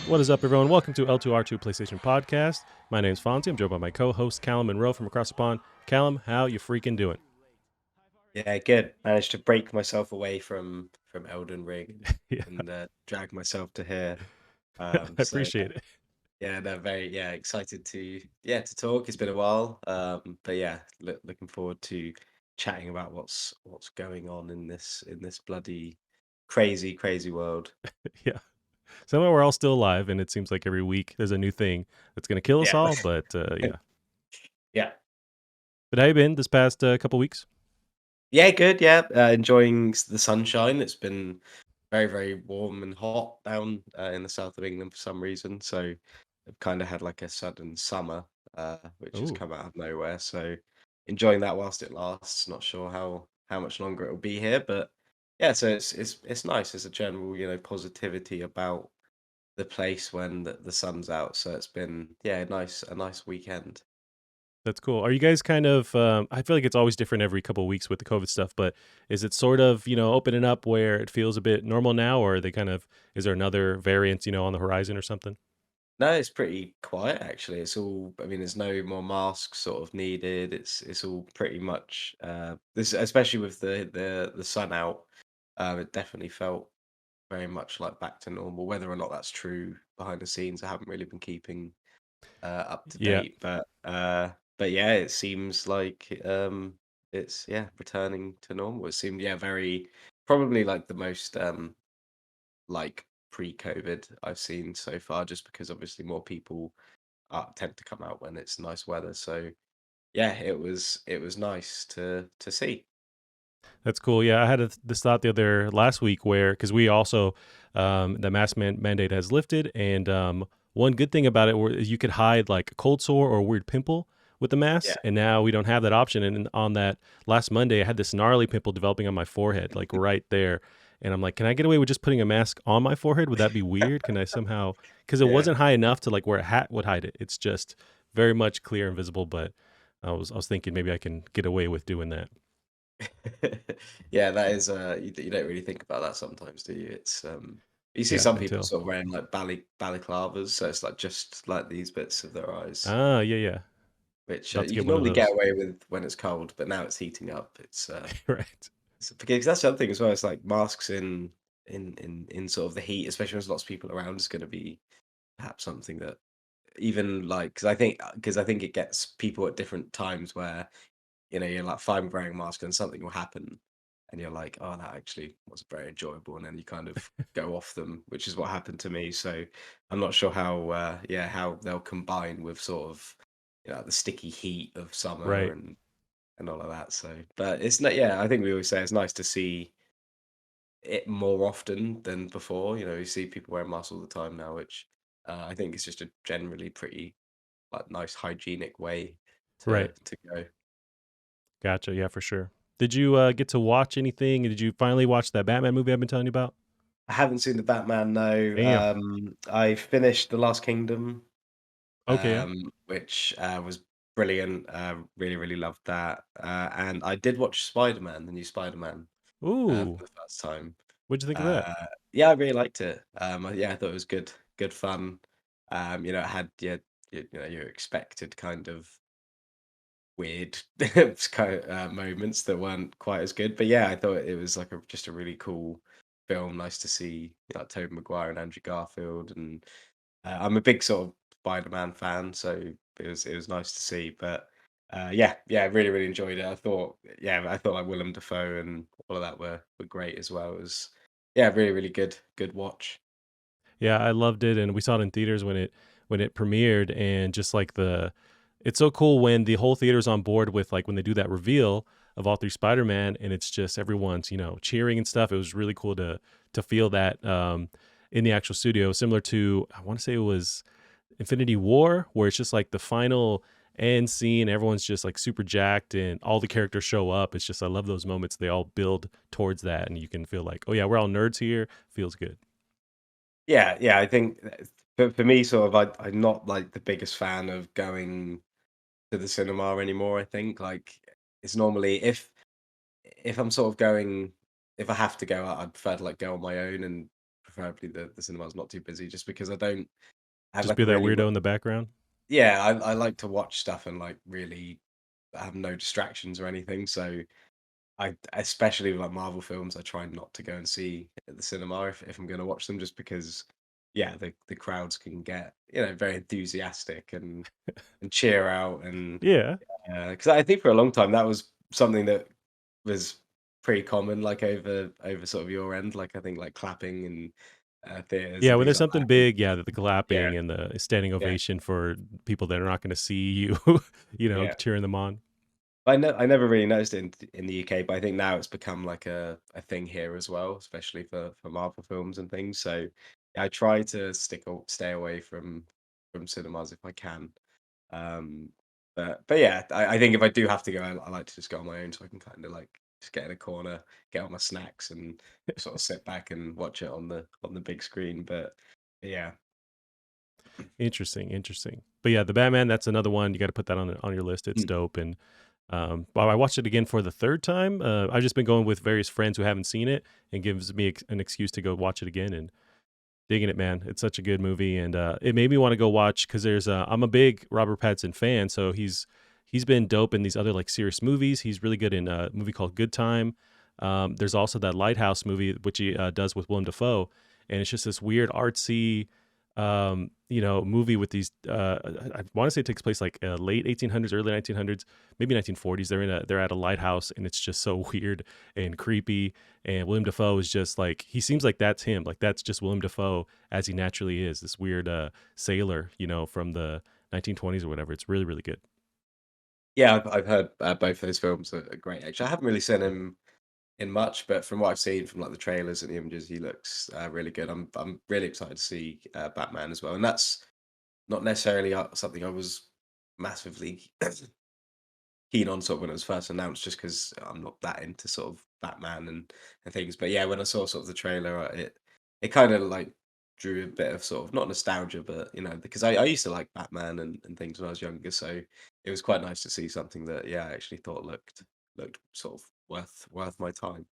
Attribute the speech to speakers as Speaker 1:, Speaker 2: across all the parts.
Speaker 1: What is up, everyone? Welcome to L2R2 PlayStation Podcast. My name's Fonzie. I'm joined by my co-host, Callum Monroe from across the pond. Callum, how you freaking doing?
Speaker 2: Yeah, good. Managed to break myself away from Elden Ring
Speaker 1: Yeah,
Speaker 2: and drag myself to here.
Speaker 1: I
Speaker 2: So
Speaker 1: appreciate it.
Speaker 2: yeah, no, very excited to talk. It's been a while, but yeah, looking forward to chatting about what's going on in this bloody crazy world.
Speaker 1: Yeah. Somehow we're all still alive, and it seems like every week there's a new thing that's going to kill us
Speaker 2: Yeah,
Speaker 1: all, but yeah.
Speaker 2: yeah,
Speaker 1: But how you been this past couple weeks?
Speaker 2: yeah, good. Yeah, enjoying the sunshine. It's been very warm and hot down in the south of England for some reason. So I've kind of had like a sudden summer, which has
Speaker 1: Oh,
Speaker 2: come out of nowhere. So enjoying that whilst it lasts. Not sure how much longer it will be here, but yeah. So it's nice. There's a general positivity about the place when the sun's out. So it's been a nice weekend.
Speaker 1: that's cool. Are you guys kind of, I feel like it's always different every couple of weeks with the COVID stuff, but is it sort of, opening up where it feels a bit normal now, or are they kind of, is there another variant, on the horizon or something?
Speaker 2: No, it's pretty quiet actually. It's all I mean, there's no more masks sort of needed. It's all pretty much this especially with the sun out, it definitely felt very much like back to normal. Whether or not that's true behind the scenes, I haven't really been keeping up to
Speaker 1: Yeah.
Speaker 2: date. But yeah, it seems like it's returning to normal. It seemed very probably like the most like pre-COVID I've seen so far, just because obviously more people tend to come out when it's nice weather. So yeah, it was nice to see.
Speaker 1: That's cool. Yeah, I had this thought the other last week where because we also the mandate has lifted, and one good thing about it is you could hide like a cold sore or a weird pimple with the
Speaker 2: Yeah,
Speaker 1: mask, and now we don't have that option. And on that last Monday, I had this gnarly pimple developing on my forehead, like right there. And I'm like, can I get away with just putting a mask on my forehead? Would that be weird? Can I somehow? Because it
Speaker 2: yeah.
Speaker 1: wasn't high enough to like where a hat would hide it. It's just very much clear and visible. But I was thinking maybe I can get away with doing that.
Speaker 2: Yeah, that is you don't really think about that sometimes, do you? It's you see
Speaker 1: Yeah,
Speaker 2: some people
Speaker 1: until
Speaker 2: sort of wearing like balaclavas, so it's like just like these bits of their eyes,
Speaker 1: yeah, yeah.
Speaker 2: which
Speaker 1: About to
Speaker 2: you
Speaker 1: get
Speaker 2: can
Speaker 1: one of
Speaker 2: normally get
Speaker 1: those.
Speaker 2: away with when it's cold, but now it's heating up.
Speaker 1: Right.
Speaker 2: Because that's the other thing as well. It's like masks in sort of the heat, especially when there's lots of people around, is going to be perhaps something that even like because I think it gets people at different times where you're like fine wearing a mask and something will happen and you're like, oh, that actually was very enjoyable, and then you kind of go off them, which is what happened to me. So I'm not sure how they'll combine with sort of the sticky heat of summer
Speaker 1: Right.
Speaker 2: and all of that. So but it's not I think we always say it's nice to see it more often than before. You see people wearing masks all the time now, which I think is just a generally pretty like nice hygienic way
Speaker 1: Right.
Speaker 2: to go.
Speaker 1: Gotcha. Yeah, for sure. Did you get to watch anything? Did you finally watch that Batman movie I've been telling you about?
Speaker 2: I haven't seen the Batman, no.
Speaker 1: Damn.
Speaker 2: I finished The Last Kingdom,
Speaker 1: Okay. Yeah.
Speaker 2: which was brilliant. Really loved that. And I did watch Spider-Man, the new Spider-Man,
Speaker 1: Ooh.
Speaker 2: for the first time.
Speaker 1: What'd you think of that?
Speaker 2: Uh, yeah, I really liked it. Yeah, I thought it was good fun. It had your expected kind of weird moments that weren't quite as good. But yeah, I thought it was like just a really cool film. Nice to see like Tobey Maguire and Andrew Garfield, and I'm a big sort of Spider-Man fan, so it was nice to see. But yeah, I really enjoyed it. I thought like Willem Dafoe and all of that were great as well. It was really good watch.
Speaker 1: Yeah, I loved it, and we saw it in theaters when it premiered, and just like it's so cool when the whole theater's on board with like when they do that reveal of all three Spider-Man, and it's just everyone's cheering and stuff. It was really cool to feel that in the actual studio, similar to I want to say it was Infinity War, where it's just like the final end scene. Everyone's just like super jacked, and all the characters show up. It's just I love those moments. They all build towards that, and you can feel like, oh yeah, we're all nerds here. Feels good.
Speaker 2: Yeah, I think for me, sort of, I'm not like the biggest fan of going to the cinema anymore. I think like it's normally if I'm sort of going, if I have to go out, I'd prefer to like go on my own and preferably the cinema's not too busy, just because I don't have
Speaker 1: Just
Speaker 2: like
Speaker 1: be
Speaker 2: a
Speaker 1: that
Speaker 2: really
Speaker 1: weirdo in the background.
Speaker 2: yeah, I like to watch stuff and like really have no distractions or anything. So I especially with like Marvel films, I try not to go and see at the cinema if I'm going to watch them, just because yeah, the crowds can get very enthusiastic and cheer out and
Speaker 1: Yeah.
Speaker 2: because I think for a long time that was something that was pretty common, like over sort of your end. Like I think like clapping and theaters
Speaker 1: Yeah,
Speaker 2: and
Speaker 1: when
Speaker 2: things
Speaker 1: there's
Speaker 2: like
Speaker 1: something
Speaker 2: that.
Speaker 1: big, yeah, the
Speaker 2: Yeah,
Speaker 1: clapping and the standing
Speaker 2: yeah,
Speaker 1: ovation for people that are not gonna see you,
Speaker 2: yeah.
Speaker 1: cheering them on.
Speaker 2: I never really noticed it in the UK, but I think now it's become like a thing here as well, especially for Marvel films and things. So yeah, I try to stay away from cinemas if I can. Um, but yeah, I think if I do have to go, I like to just go on my own, so I can kind of like just get in a corner, get all my snacks, and sort of sit back and watch it on the big screen. But yeah,
Speaker 1: Interesting, interesting. But yeah, the Batman, that's another one. You gotta put that on your list. It's
Speaker 2: Mm.
Speaker 1: dope, and, well, I watched it again for the 3rd time. I've just been going with various friends who haven't seen it, and gives me an excuse to go watch it again, and digging it, man. It's such a good movie, and it made me want to go watch because I'm a big Robert Pattinson fan, so he's been dope in these other like serious movies. He's really good in a movie called Good Time. There's also that Lighthouse movie which he does with Willem Dafoe, and it's just this weird artsy, movie with these. I want to say it takes place like late 1800s, early 1900s, maybe 1940s. They're at a lighthouse, and it's just so weird and creepy. And William Dafoe is just like he seems like that's him, like that's just William Dafoe as he naturally is. This weird sailor, from the 1920s or whatever. It's really really good.
Speaker 2: Yeah, I've heard both those films are great. Actually, I haven't really seen him in much, but from what I've seen from like the trailers and the images, he looks really good. I'm really excited to see Batman as well, and that's not necessarily something I was massively keen on sort of when it was first announced, just because I'm not that into sort of Batman and things. But yeah, when I saw sort of the trailer, it kind of like drew a bit of sort of not nostalgia, but because I used to like Batman and things when I was younger, so it was quite nice to see something that I actually thought looked sort of worth my time.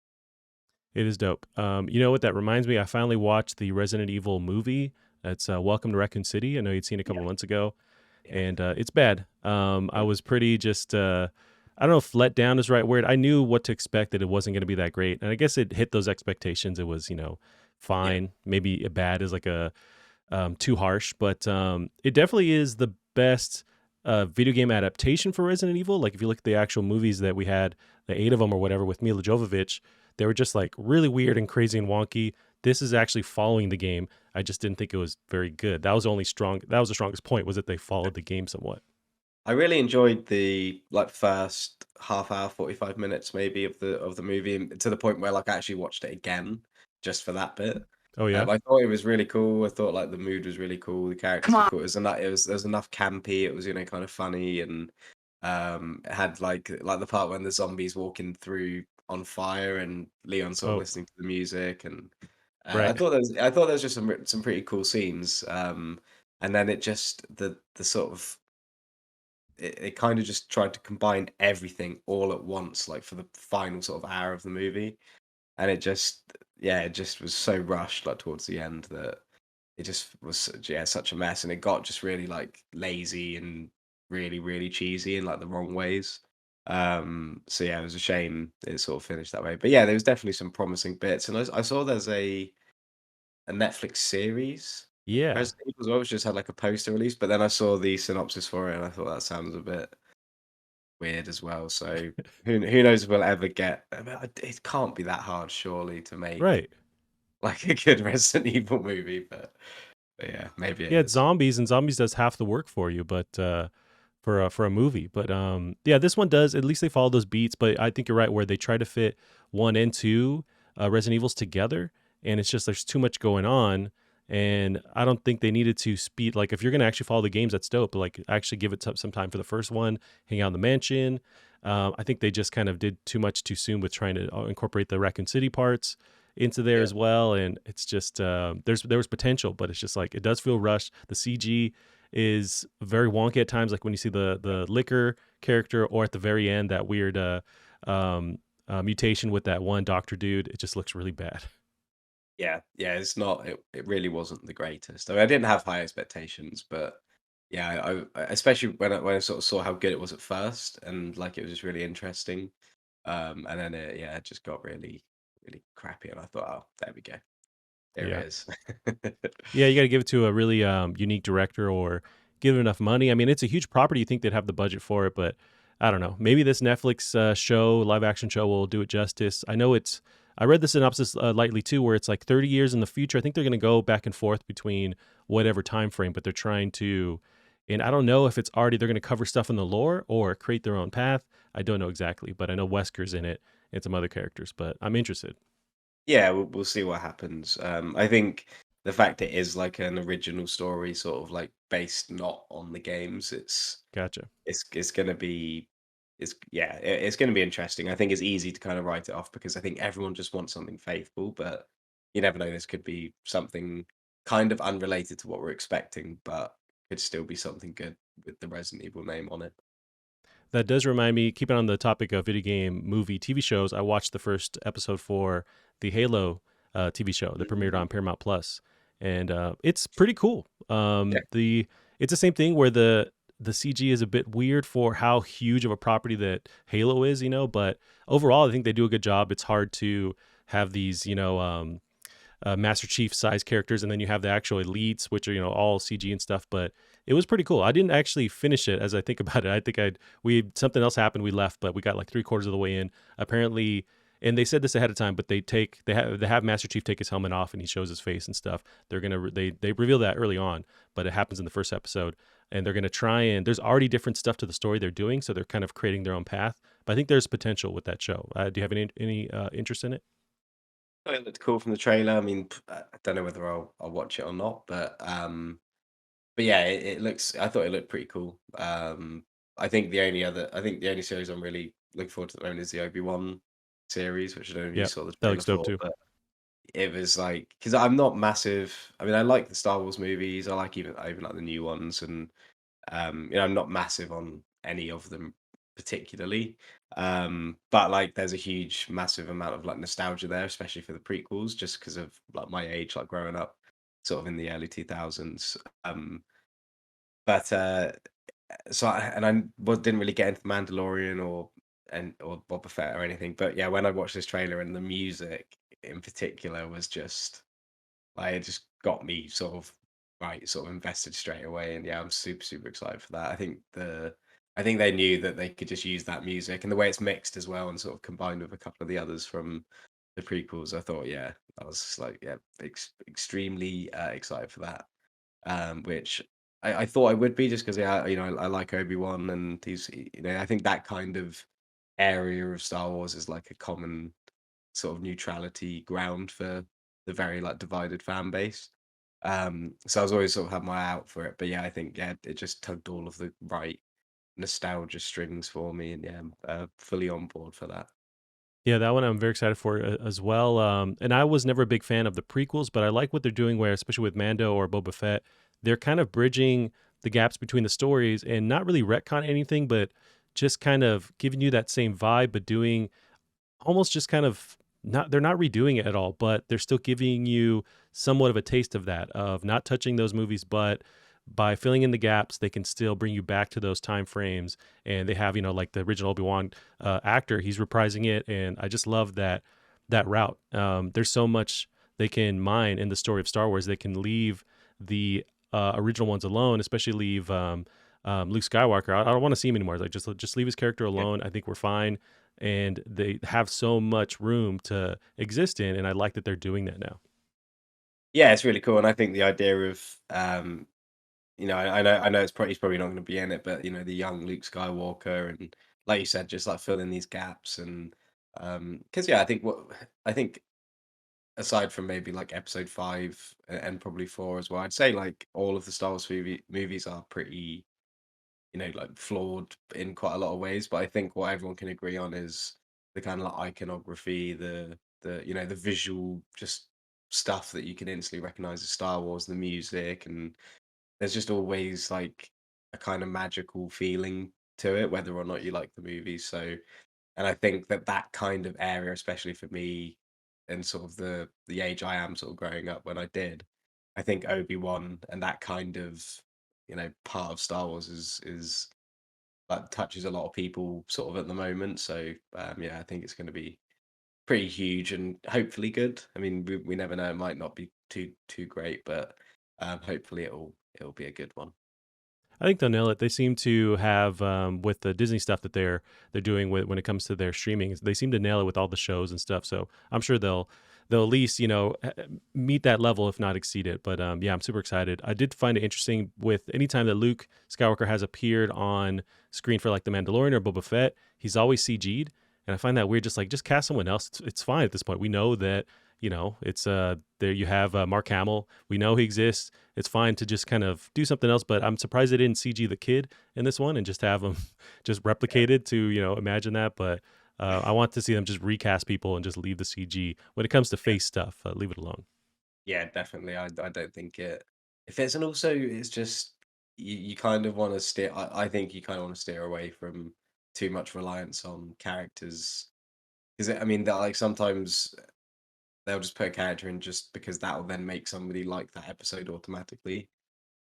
Speaker 1: It is dope. You know what that reminds me? I finally watched the Resident Evil movie. It's Welcome to Raccoon City. I know you'd seen it a couple
Speaker 2: Yeah,
Speaker 1: months ago,
Speaker 2: yeah,
Speaker 1: and it's bad. I
Speaker 2: yeah,
Speaker 1: was pretty just I don't know if let down is the right word. I knew what to expect, that it wasn't going to be that great, and I guess it hit those expectations. It was
Speaker 2: yeah.
Speaker 1: fine. Maybe bad is like a too harsh, but it definitely is the best video game adaptation for Resident Evil. Like if you look at the actual movies that we had, the 8 of them or whatever with Mila Jovovich, they were just like really weird and crazy and wonky. This is actually following the game. I just didn't think it was very good. That was only strong. That was the strongest point, was that they followed the game somewhat.
Speaker 2: I really enjoyed the like first half hour, 45 minutes maybe of the movie, and to the point where like I actually watched it again just for that bit.
Speaker 1: Oh yeah,
Speaker 2: I thought it was really cool. I thought like the mood was really cool. The characters were cool. There was enough campy. It was kind of funny and it had like the part when the zombies walking through on fire and Leon sort of
Speaker 1: oh
Speaker 2: listening to the music and
Speaker 1: right.
Speaker 2: I thought there was just some pretty cool scenes. And then it just the sort of it kind of just tried to combine everything all at once, like for the final sort of hour of the movie, and it just was so rushed, like towards the end, that it just was such a mess, and it got just really like lazy and really cheesy in like the wrong ways. So yeah, it was a shame it sort of finished that way. But yeah, there was definitely some promising bits, and I saw there's a Netflix series,
Speaker 1: Yeah,
Speaker 2: Resident Evil as well, which just had like a poster release, but then I saw the synopsis for it and I thought that sounds a bit weird as well. So who knows if we'll ever get I mean, it can't be that hard surely to make
Speaker 1: right.
Speaker 2: like a good Resident Evil movie, but yeah, maybe it
Speaker 1: Yeah, it's
Speaker 2: is.
Speaker 1: zombies, and zombies does half the work for you, but for a movie. But yeah, this one does. At least they follow those beats. But I think you're right where they try to fit 1 and 2 Resident Evils together, and it's just there's too much going on, and I don't think they needed to speed. Like if you're gonna actually follow the games, that's dope. But like actually give it some time for the first one, hang out in the mansion. I think they just kind of did too much too soon with trying to incorporate the Raccoon City parts into there
Speaker 2: Yeah.
Speaker 1: as well, and it's just there was potential, but it's just like it does feel rushed. The CG is very wonky at times, like when you see the liquor character, or at the very end that weird um, mutation with that one doctor dude. It just looks really bad.
Speaker 2: Yeah, yeah, it's not it really wasn't the greatest. I mean, I didn't have high expectations, but yeah, especially when I sort of saw how good it was at first and, like, it was just really interesting, and then it just got really, really crappy, and I thought, "Oh, there we go. There it
Speaker 1: Yeah.
Speaker 2: is."
Speaker 1: Yeah, you gotta give it to a really, unique director or give it enough money. I mean, it's a huge property, you think they'd have the budget for it, but I don't know. Maybe this Netflix, show, live action show will do it justice. I read the synopsis, lightly too, where it's like 30 years in the future. I think they're gonna go back and forth between whatever time frame, but they're trying to and I don't know if it's already they're gonna cover stuff in the lore or create their own path. I don't know exactly, but I know Wesker's in it and some other characters, but I'm interested.
Speaker 2: Yeah, we'll see what happens. I think the fact it is like an original story, sort of like based not on the games,
Speaker 1: Gotcha.
Speaker 2: it's gonna be it's gonna be interesting. I think it's easy to kind of write it off because I think everyone just wants something faithful, but you never know. This could be something kind of unrelated to what we're expecting, but could still be something good with the Resident Evil name on it.
Speaker 1: That does remind me, keeping on the topic of video game, movie, TV shows, I watched the first episode for the Halo TV show that premiered
Speaker 2: Mhm.
Speaker 1: on Paramount Plus, and it's pretty cool.
Speaker 2: Yeah,
Speaker 1: It's the same thing where the CG is a bit weird for how huge of a property that Halo is, but overall, I think they do a good job. It's hard to have these, Master Chief size characters, and then you have the actual elites, which are all CG and stuff. But it was pretty cool. I didn't actually finish it. As I think about it, I think we something else happened. We left, but we got like 3/4 of the way in. Apparently, and they said this ahead of time, but they have Master Chief take his helmet off and he shows his face and stuff. They reveal that early on, but it happens in the first episode, and they're gonna try and there's already different stuff to the story they're doing, so they're kind of creating their own path. But I think there's potential with that show. Do you have any interest in it?
Speaker 2: oh, it looked cool from the trailer. I mean, I don't know whether I'll watch it or not, but yeah, it looks. I thought it looked pretty cool. I think the only series I'm really looking forward to at the moment is the Obi-Wan series, which I don't know if you
Speaker 1: Yeah,
Speaker 2: saw the
Speaker 1: that
Speaker 2: trailer
Speaker 1: looks dope
Speaker 2: for,
Speaker 1: too.
Speaker 2: but it was like because I'm not massive. I mean, I like the Star Wars movies. I even like the new ones, and I'm not massive on any of them particularly. But like, there's a huge, massive amount of like nostalgia there, especially for the prequels, just because of like my age, like growing up, sort of in the early 2000s. But so didn't really get into Mandalorian or Boba Fett or anything. But yeah, when I watched this trailer and the music in particular was just like it just got me sort of invested straight away. And yeah, I'm super super excited for that. I think they knew that they could just use that music and the way it's mixed as well and sort of combined with a couple of the others from the prequels. I thought yeah, I was just like yeah, extremely excited for that. Which I thought I would be just because yeah, I like Obi-Wan and I think that kind of area of Star Wars is like a common sort of neutrality ground for the very like divided fan base. So I was always sort of had my eye out for it. But yeah, I think yeah, it just tugged all of the right nostalgia strings for me, and yeah, I'm fully on board for that.
Speaker 1: Yeah, that one I'm very excited for as well. And I was never a big fan of the prequels, but I like what they're doing where, especially with Mando or Boba Fett, they're kind of bridging the gaps between the stories and not really retcon anything, but just kind of giving you that same vibe, but doing almost just kind of not they're not redoing it at all, but they're still giving you somewhat of a taste of that, of not touching those movies, but by filling in the gaps, they can still bring you back to those time frames. And they have, like the original Obi-Wan actor, he's reprising it. And I just love that route. There's so much they can mine in the story of Star Wars. They can leave the original ones alone, especially leave Luke Skywalker. I don't want to see him anymore. Like just leave his character
Speaker 2: Yeah.
Speaker 1: alone. I think we're fine, and they have so much room to exist in, and I like that they're doing that now.
Speaker 2: Yeah, it's really cool, and I think the idea of I know he's probably not going to be in it, but the young Luke Skywalker and like you said, just like fill in these gaps and because yeah, I think aside from maybe like episode five and probably four as well, I'd say like all of the Star Wars movies are pretty like flawed in quite a lot of ways. But I think what everyone can agree on is the kind of like iconography, the visual just stuff that you can instantly recognize as Star Wars, the music, and there's just always like a kind of magical feeling to it, whether or not you like the movies. So, and I think that kind of area, especially for me. in sort of the age I am sort of growing up when I did, I think Obi-Wan and that kind of, part of Star Wars is that touches a lot of people sort of at the moment. So yeah, I think it's going to be pretty huge and hopefully good. I mean, we never know; it might not be too great, but hopefully it'll be a good one.
Speaker 1: I think they'll nail it. They seem to have with the Disney stuff that they're doing when it comes to their streaming. They seem to nail it with all the shows and stuff. So I'm sure they'll at least meet that level if not exceed it. But yeah, I'm super excited. I did find it interesting with anytime that Luke Skywalker has appeared on screen for like the Mandalorian or Boba Fett, he's always CG'd, and I find that weird. Just like just cast someone else. It's fine at this point. We know that it's there. You have Mark Hamill. We know he exists. It's fine to just kind of do something else. But I'm surprised they didn't CG the kid in this one and just have him just
Speaker 2: Yeah,
Speaker 1: replicated to imagine that. But I want to see them just recast people and just leave the CG when it comes to
Speaker 2: yeah,
Speaker 1: face stuff. Leave it alone.
Speaker 2: yeah, definitely. I don't think it. If it's and also it's just you kind of want to steer. I think you kind of want to steer away from too much reliance on characters because I mean that like sometimes they'll just put a character in just because that will then make somebody like that episode automatically.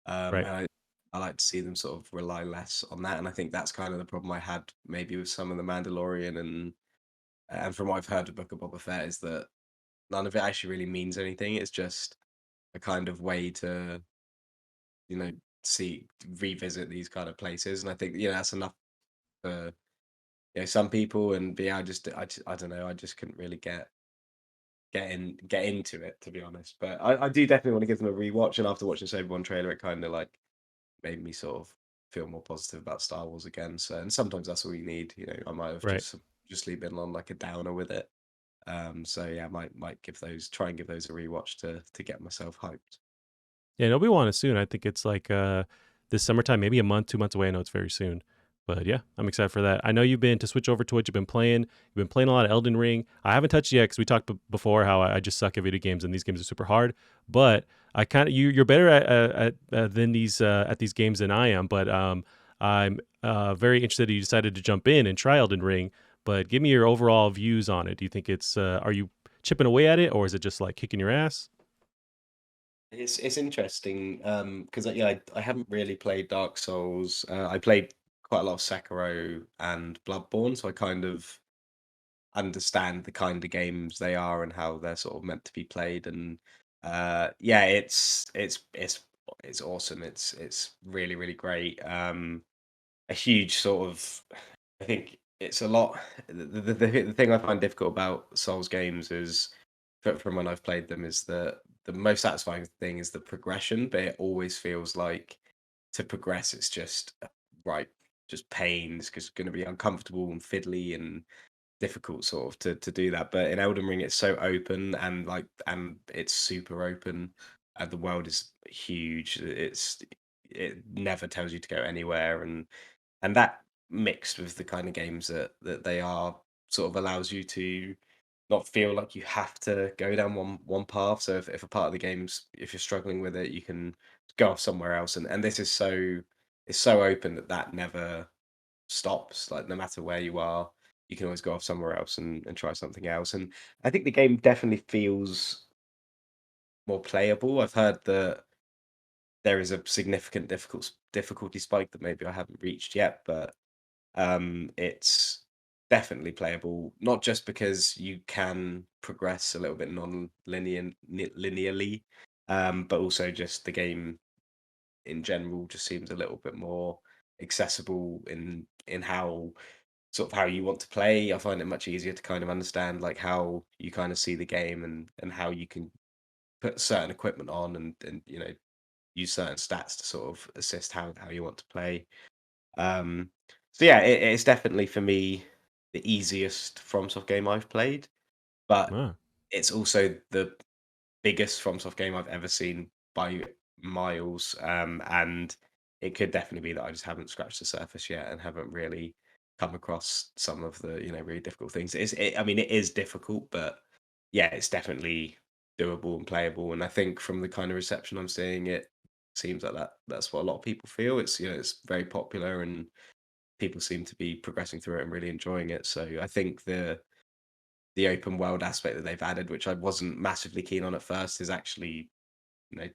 Speaker 1: Right.
Speaker 2: And I like to see them sort of rely less on that, and I think that's kind of the problem I had maybe with some of the Mandalorian and from what I've heard of Book of Boba Fett is that none of it actually really means anything. It's just a kind of way to you know see revisit these kind of places, and I think that's enough for some people. And yeah, I don't know, I just couldn't really get into it to be honest. But I do definitely want to give them a rewatch, and after watching this Obi-Wan trailer, it kind of like made me sort of feel more positive about Star Wars again. So, and sometimes that's all you need. I might have
Speaker 1: Right.
Speaker 2: just been on like a downer with it. So yeah, might give those try and give those a rewatch to get myself hyped.
Speaker 1: Yeah, and Obi-Wan is soon. I think it's like this summertime, maybe a month, 2 months away. I know it's very soon. But yeah, I'm excited for that. I know you've been to switch over to what you've been playing. You've been playing a lot of Elden Ring. I haven't touched it yet because we talked before how I just suck at video games and these games are super hard. But I kind of you're better at than these at these games than I am. But I'm very interested that you decided to jump in and try Elden Ring. But give me your overall views on it. Do you think it's are you chipping away at it or is it just like kicking your ass?
Speaker 2: It's interesting because yeah, I haven't really played Dark Souls. I played quite a lot of Sekiro and Bloodborne, so I kind of understand the kind of games they are and how they're sort of meant to be played. And yeah, it's awesome. It's really great. A huge sort of I think it's a lot. The thing I find difficult about Souls games is from when I've played them is that the most satisfying thing is the progression, but it always feels like to progress it's just right, just pain. It's going to be uncomfortable and fiddly and difficult sort of to do that. But in Elden Ring, it's so open and and it's super open. And the world is huge. It never tells you to go anywhere, and that mixed with the kind of games that they are sort of allows you to not feel like you have to go down one path. So if a part of the game's if you're struggling with it, you can go off somewhere else. And this is so it's so open that never stops. Like no matter where you are, you can always go off somewhere else and try something else. And I think the game definitely feels more playable. I've heard that there is a significant difficulty spike that maybe I haven't reached yet, but it's definitely playable. Not just because you can progress a little bit linearly, but also just the game in general just seems a little bit more accessible in how sort of how you want to play. I find it much easier to kind of understand like how you kind of see the game and how you can put certain equipment on and use certain stats to sort of assist how you want to play. Um, so yeah, it's definitely for me the easiest FromSoft game I've played, but
Speaker 1: Ah,
Speaker 2: it's also the biggest FromSoft game I've ever seen by miles. And it could definitely be that I just haven't scratched the surface yet and haven't really come across some of the really difficult things. I mean, it is difficult, but yeah, it's definitely doable and playable. And I think from the kind of reception I'm seeing, it seems like that's what a lot of people feel. It's it's very popular and people seem to be progressing through it and really enjoying it. So I think the open world aspect that they've added, which I wasn't massively keen on at first, is actually,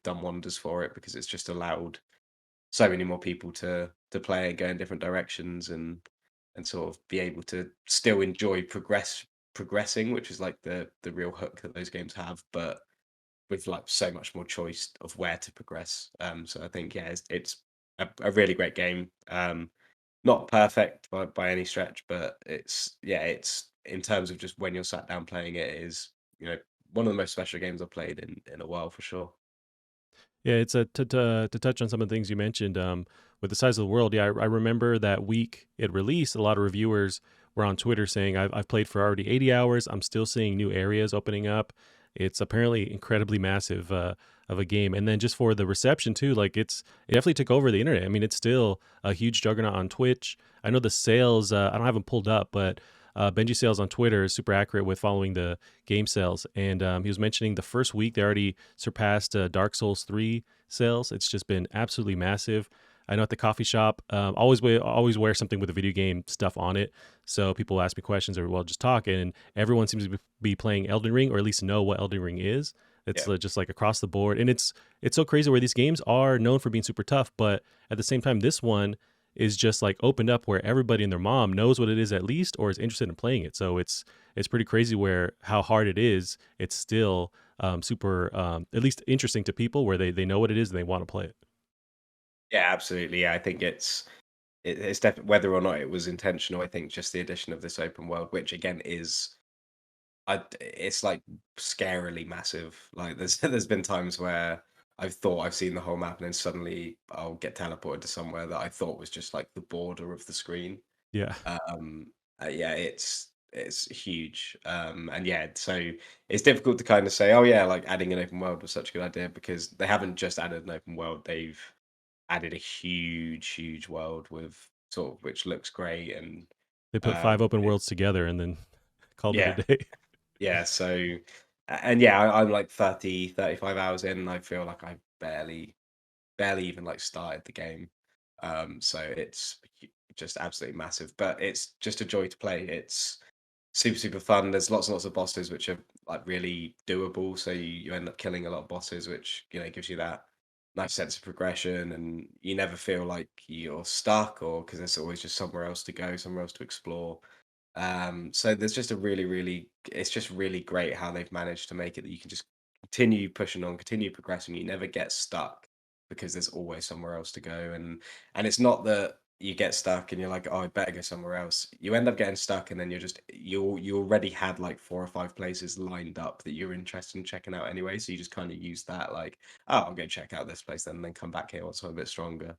Speaker 2: done wonders for it because it's just allowed so many more people to play and go in different directions and sort of be able to still enjoy progressing, which is like the real hook that those games have, but with like so much more choice of where to progress. So I think, yeah, it's a really great game. Not perfect by any stretch, but it's, yeah, it's in terms of just when you're sat down playing it, it is, one of the most special games I've played in a while for sure.
Speaker 1: Yeah, it's a to touch on some of the things you mentioned, with the size of the world. Yeah, I remember that week it released. A lot of reviewers were on Twitter saying, "I've played for already 80 hours. I'm still seeing new areas opening up." It's apparently incredibly massive of a game, and then just for the reception too, like it definitely took over the internet. I mean, it's still a huge juggernaut on Twitch. I know the sales. I don't have them pulled up, but Benji Sales on Twitter is super accurate with following the game sales, and he was mentioning the first week they already surpassed Dark Souls 3 sales. It's just been absolutely massive. I know at the coffee shop, always wear something with the video game stuff on it, so people ask me questions or well just talk, and everyone seems to be playing Elden Ring or at least know what Elden Ring is. It's
Speaker 2: Yeah.
Speaker 1: just like across the board, and it's so crazy where these games are known for being super tough, but at the same time, this one is just like opened up where everybody and their mom knows what it is at least or is interested in playing it. So it's pretty crazy where how hard it is. It's still super at least interesting to people where they know what it is and they want to play it.
Speaker 2: Yeah, absolutely. Yeah, I think it's definitely, whether or not it was intentional, I think just the addition of this open world, which again is, it's like scarily massive. Like there's there's been times where I've thought I've seen the whole map and then suddenly I'll get teleported to somewhere that I thought was just like the border of the screen.
Speaker 1: Yeah.
Speaker 2: Yeah, it's huge. And yeah, so it's difficult to kind of say, oh yeah, like adding an open world was such a good idea because they haven't just added an open world, they've added a huge world with sort of, which looks great, and
Speaker 1: They put five open
Speaker 2: it,
Speaker 1: worlds together and then called it a
Speaker 2: yeah,
Speaker 1: day.
Speaker 2: yeah. So and yeah, I'm like 35 hours in, and I feel like I barely even like started the game. So it's just absolutely massive, but it's just a joy to play. It's super fun. There's lots and lots of bosses which are like really doable. So you end up killing a lot of bosses, which gives you that nice sense of progression, and you never feel like you're stuck or because there's always just somewhere else to go, somewhere else to explore. So there's just a it's just really great how they've managed to make it that you can just continue pushing on, continue progressing. You never get stuck because there's always somewhere else to go. And it's not that you get stuck and you're like, oh, I better go somewhere else. You end up getting stuck and then you already had like 4 or 5 places lined up that you're interested in checking out anyway. So you just kind of use that like, oh, I'll go check out this place then and then come back here once I'm a bit stronger.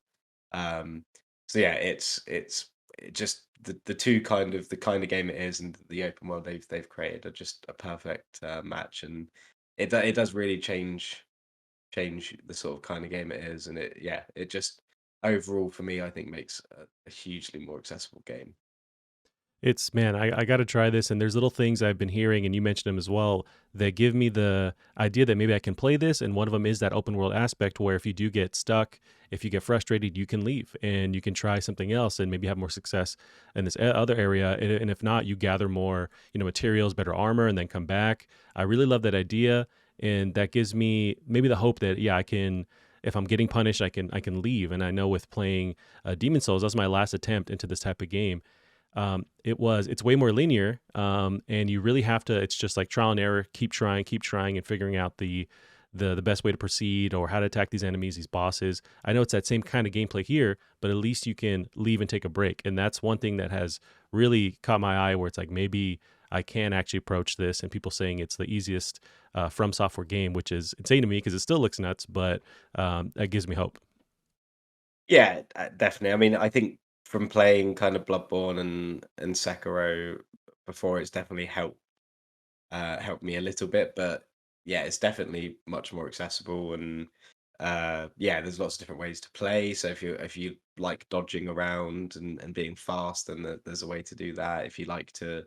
Speaker 2: Um, so yeah, it just the two the kind of game it is and the open world they've created are just a perfect match, and it does really change the sort of kind of game it is, and it just overall for me I think makes a hugely more accessible game.
Speaker 1: It's man, I got to try this. And there's little things I've been hearing, and you mentioned them as well, that give me the idea that maybe I can play this. And one of them is that open world aspect where if you do get stuck, if you get frustrated, you can leave and you can try something else and maybe have more success in this other area. And if not, you gather more, materials, better armor, and then come back. I really love that idea, and that gives me maybe the hope that yeah, I can. If I'm getting punished, I can leave. And I know with playing Demon Souls, that was my last attempt into this type of game. It's way more linear, and you really have to, it's just like trial and error, keep trying and figuring out the best way to proceed or how to attack these enemies, these bosses. I know it's that same kind of gameplay here, but at least you can leave and take a break, and that's one thing that has really caught my eye, where it's like maybe I can actually approach this, and people saying it's the easiest from software game, which is insane to me because it still looks nuts, but that gives me hope.
Speaker 2: Yeah, definitely. I mean, I think from playing kind of Bloodborne and Sekiro before, it's definitely helped me a little bit, but yeah, it's definitely much more accessible, and yeah, there's lots of different ways to play. So if you like dodging around and being fast, then there's a way to do that. If you like to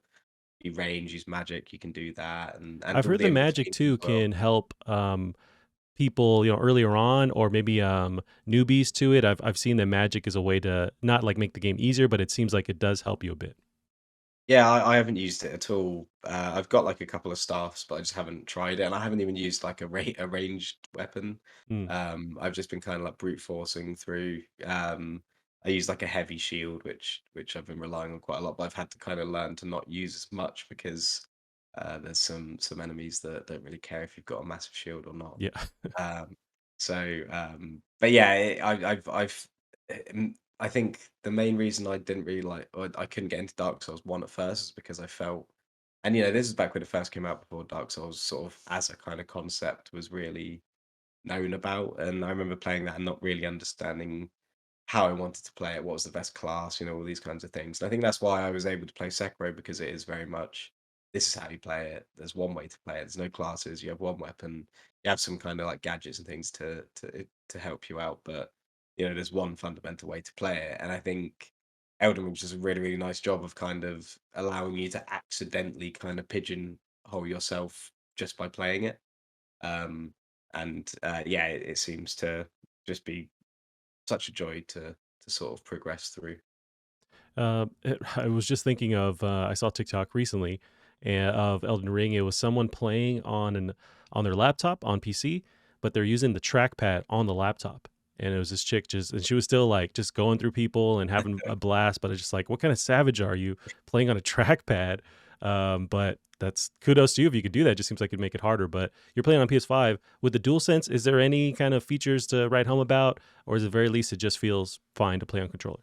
Speaker 2: use magic, you can do that, and
Speaker 1: I've
Speaker 2: all
Speaker 1: heard
Speaker 2: the
Speaker 1: the
Speaker 2: in
Speaker 1: magic
Speaker 2: betweens as
Speaker 1: too
Speaker 2: well.
Speaker 1: can help people, earlier on, or maybe newbies to it. I've seen that magic is a way to not like make the game easier, but it seems like it does help you a bit.
Speaker 2: Yeah, I haven't used it at all. I've got like a couple of staffs, but I just haven't tried it, and I haven't even used like a ranged weapon.
Speaker 1: Mm,
Speaker 2: I've just been kind of like brute forcing through. I use like a heavy shield, which I've been relying on quite a lot, but I've had to kind of learn to not use as much because there's some enemies that don't really care if you've got a massive shield or not.
Speaker 1: yeah.
Speaker 2: Um, but yeah, I think the main reason I didn't really like, or I couldn't get into Dark Souls 1 at first is because I felt, and this is back when it first came out before Dark Souls sort of as a kind of concept was really known about. And I remember playing that and not really understanding how I wanted to play it, what was the best class, all these kinds of things. And I think that's why I was able to play Sekiro because it is very much this is how you play it. There's one way to play it. There's no classes. You have one weapon. You have some kind of like gadgets and things to help you out, but there's one fundamental way to play it. And I think Elden Ring does a really really nice job of kind of allowing you to accidentally kind of pigeonhole yourself just by playing it. Um, and yeah, it seems to just be such a joy to sort of progress through.
Speaker 1: I was just thinking of I saw TikTok recently of Elden Ring. It was someone playing on their laptop on PC, but they're using the trackpad on the laptop. And it was this chick just, and she was still like just going through people and having a blast. But it's just like, what kind of savage are you playing on a trackpad? But that's kudos to you if you could do that. It just seems like it'd make it harder. But you're playing on PS5 with the DualSense. Is there any kind of features to write home about, or is it very least it just feels fine to play on controller?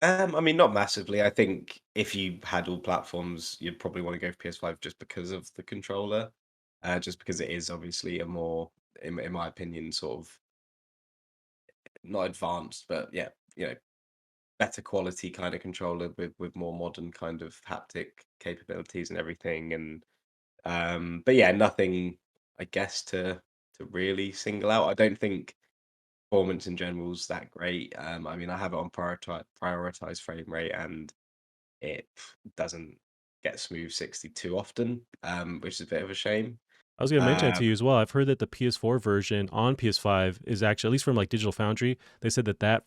Speaker 2: I mean, not massively. I think if you had all platforms, you'd probably want to go for PS5 just because of the controller, just because it is obviously a more, in my opinion, sort of not advanced, but yeah, better quality kind of controller with more modern kind of haptic capabilities and everything. And but yeah, nothing, I guess, to really single out. I don't think performance in general is that great. I mean, I have it on prioritized frame rate, and it doesn't get smooth 60 too often, which is a bit of a shame.
Speaker 1: I was gonna mention it
Speaker 2: Um,
Speaker 1: to you as well. I've heard that the PS4 version on PS5 is actually, at least from like Digital Foundry, they said that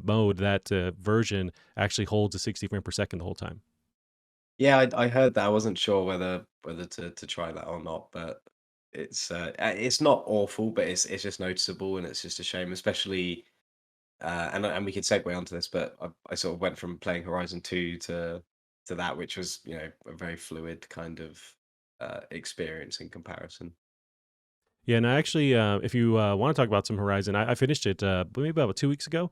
Speaker 1: mode, that version actually holds a 60 frame per second the whole time.
Speaker 2: yeah, I heard that. I wasn't sure whether to try that or not, but it's not awful, but it's just noticeable, and it's just a shame, especially. And we could segue onto this, but I sort of went from playing Horizon 2 to that, which was a very fluid kind of experience in comparison.
Speaker 1: Yeah, and I actually, if you want to talk about some Horizon, I finished it maybe about 2 weeks ago,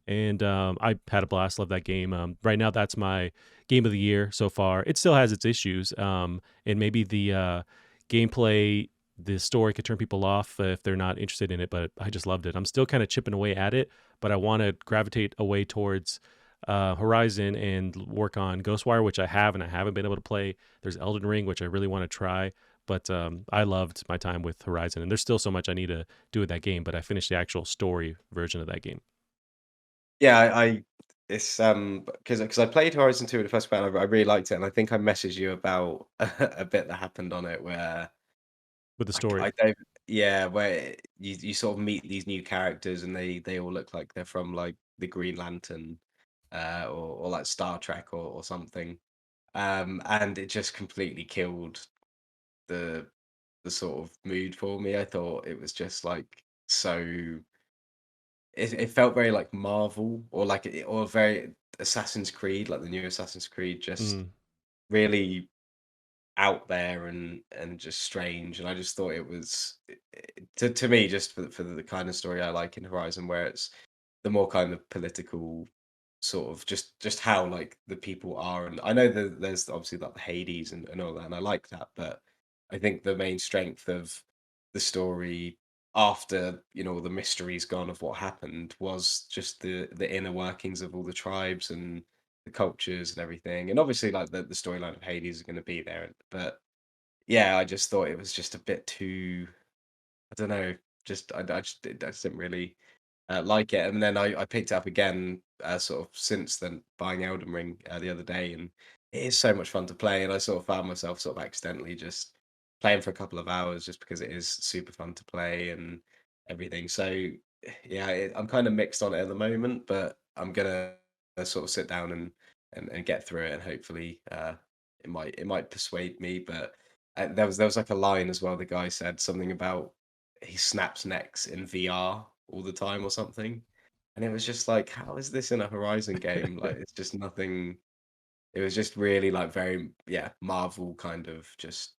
Speaker 1: and I had a blast. Love that game. Right now, that's my game of the year so far. It still has its issues, and maybe the gameplay, the story could turn people off if they're not interested in it. But I just loved it. I'm still kind of chipping away at it, but I want to gravitate away towards Horizon and work on GhostWire, which I have, and I haven't been able to play. There's Elden Ring, which I really want to try. But I loved my time with Horizon, and there's still so much I need to do with that game. But I finished the actual story version of that game
Speaker 2: Yeah, I it's because I played Horizon 2 in the first round. I really liked it, and I think I messaged you about a bit that happened on it where
Speaker 1: with the
Speaker 2: I
Speaker 1: story.
Speaker 2: don't, yeah, where you sort of meet these new characters and they all look like they're from like the Green Lantern, or like Star Trek or something. And it just completely killed the the sort of mood for me. I thought it was just like so it felt very like Marvel or or very Assassin's Creed, like the new Assassin's Creed, just
Speaker 1: Mm.
Speaker 2: really out there and just strange. And I just thought it was to me just for the kind of story I like in Horizon, where it's the more kind of political sort of just how like the people are. And I know that there's obviously like the Hades and all that, and I like that, but I think the main strength of the story after all the mystery's gone of what happened was just the inner workings of all the tribes and the cultures and everything. And obviously like the storyline of Hades is going to be there, but yeah, I just thought it was just a bit too, I don't know, I just didn't really like it. And then I picked it up again, sort of since then, buying Elden Ring the other day, and it is so much fun to play. And I sort of found myself sort of accidentally just playing for a couple of hours just because it is super fun to play and everything. So yeah, I'm kind of mixed on it at the moment, but I'm gonna sort of sit down and get through it, and hopefully it might persuade me. But there was like a line as well. The guy said something about he snaps necks in VR all the time or something, and it was just like, how is this in a Horizon game? Like, it's just nothing. It was just really like very, yeah, Marvel kind of just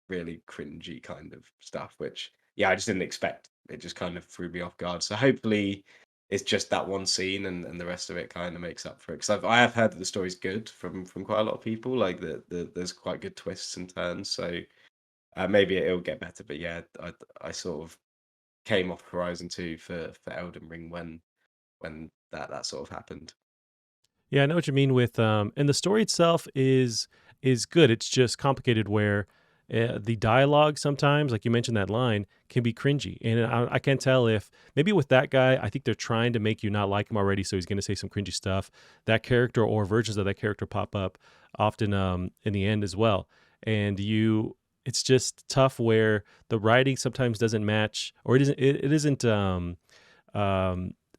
Speaker 2: really cringy kind of stuff, which, yeah, I just didn't expect. It just kind of threw me off guard. So hopefully it's just that one scene, and the rest of it kind of makes up for it. Because I have heard that the story's good from quite a lot of people. Like there's quite good twists and turns. So maybe it'll get better. But yeah, I sort of came off Horizon 2 for Elden Ring when that sort of happened.
Speaker 1: Yeah, I know what you mean with and the story itself is good. It's just complicated where the dialogue sometimes, like you mentioned that line, can be cringy. And I can't tell if maybe with that guy, I think they're trying to make you not like him already, so he's going to say some cringy stuff. That character or versions of that character pop up often in the end as well. And it's just tough where the writing sometimes doesn't match, or it isn't um,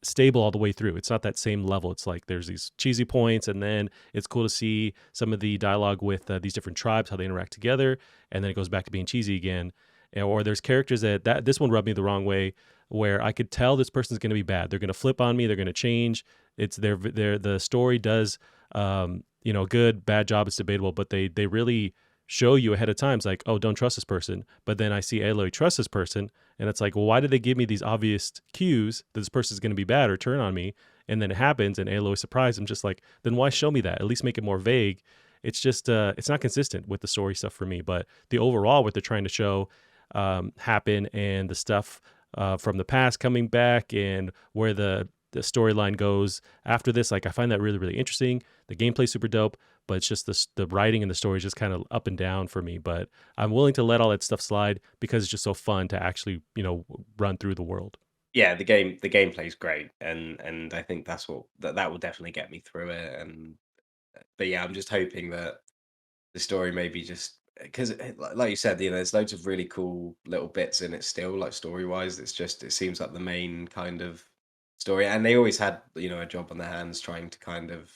Speaker 1: stable all the way through. It's not that same level. It's like there's these cheesy points, and then it's cool to see some of the dialogue with these different tribes, how they interact together, and then it goes back to being cheesy again. Or there's characters that this one rubbed me the wrong way, where I could tell this person's going to be bad. They're going to flip on me. They're going to change. It's their the story does good bad job. It's debatable, but they really show you ahead of time. It's like, oh, don't trust this person. But then I see Aloy trust this person, and it's like, well, why did they give me these obvious cues that this person is going to be bad or turn on me? And then it happens, and Aloy surprised. I'm just like, then why show me that? At least make it more vague. It's just, it's not consistent with the story stuff for me. But the overall, what they're trying to show happen, and the stuff from the past coming back, and where the storyline goes after this, like I find that really, really interesting. The gameplay's super dope, but it's just the writing and the story is just kind of up and down for me. But I'm willing to let all that stuff slide because it's just so fun to actually, run through the world.
Speaker 2: Yeah, the gameplay's great, and I think that will definitely get me through it. And but yeah, I'm just hoping that the story maybe just because, like you said, there's loads of really cool little bits in it still, like story wise. It seems like the main kind of story, and they always had a job on their hands trying to kind of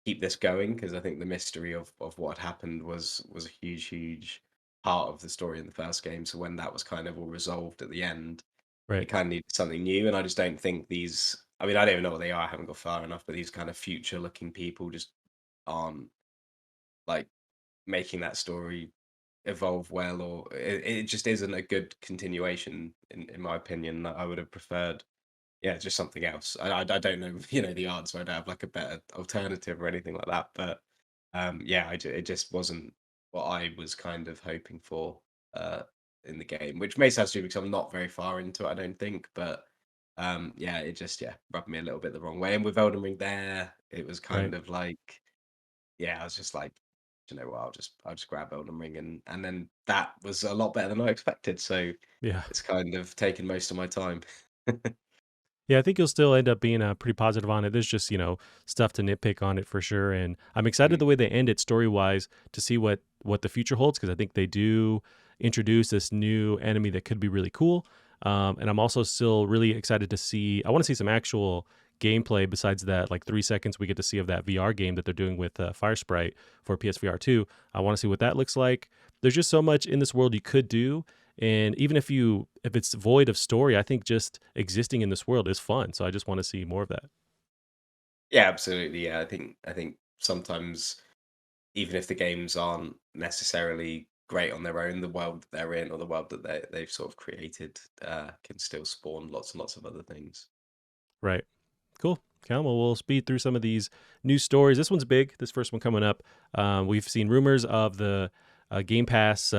Speaker 2: keep this going, because I think the mystery of what had happened was a huge part of the story in the first game. So when that was kind of all resolved at the end,
Speaker 1: Right.
Speaker 2: it kind of needed something new. And I just don't think these. I mean, I don't even know what they are. I haven't got far enough, but these kind of future looking people just aren't like making that story evolve well, or it just isn't a good continuation in my opinion. I would have preferred, yeah, just something else. I don't know, the answer. I don't have like a better alternative or anything like that. But yeah, it just wasn't what I was kind of hoping for uh, in the game, which may sound stupid because I'm not very far into it, I don't think. But yeah, it just, yeah, rubbed me a little bit the wrong way. And with Elden Ring, there, it was
Speaker 1: Right.
Speaker 2: kind of like, yeah, I was just like, you know what, I'll just grab Elden Ring, and then that was a lot better than I expected. So
Speaker 1: Yeah.
Speaker 2: it's kind of taken most of my time.
Speaker 1: Yeah, I think you'll still end up being pretty positive on it. There's just, stuff to nitpick on it for sure. And I'm excited
Speaker 2: Mm.
Speaker 1: the way they end it story wise to see what the future holds, because I think they do introduce this new enemy that could be really cool. And I'm also still really excited to see, I want to see some actual gameplay besides that, like 3 seconds we get to see of that VR game that they're doing with Fire Sprite for PSVR 2. I want to see what that looks like. There's just so much in this world you could do, and even if it's void of story, I think just existing in this world is fun. So I just want to see more of that.
Speaker 2: Yeah, absolutely. Yeah, I think sometimes, even if the games aren't necessarily great on their own, the world that they're in, or the world that they've sort of created, can still spawn lots and lots of other things.
Speaker 1: Right. Cool. Cal, well, we'll speed through some of these news stories. This one's big. This first one coming up. We've seen rumors of the Game Pass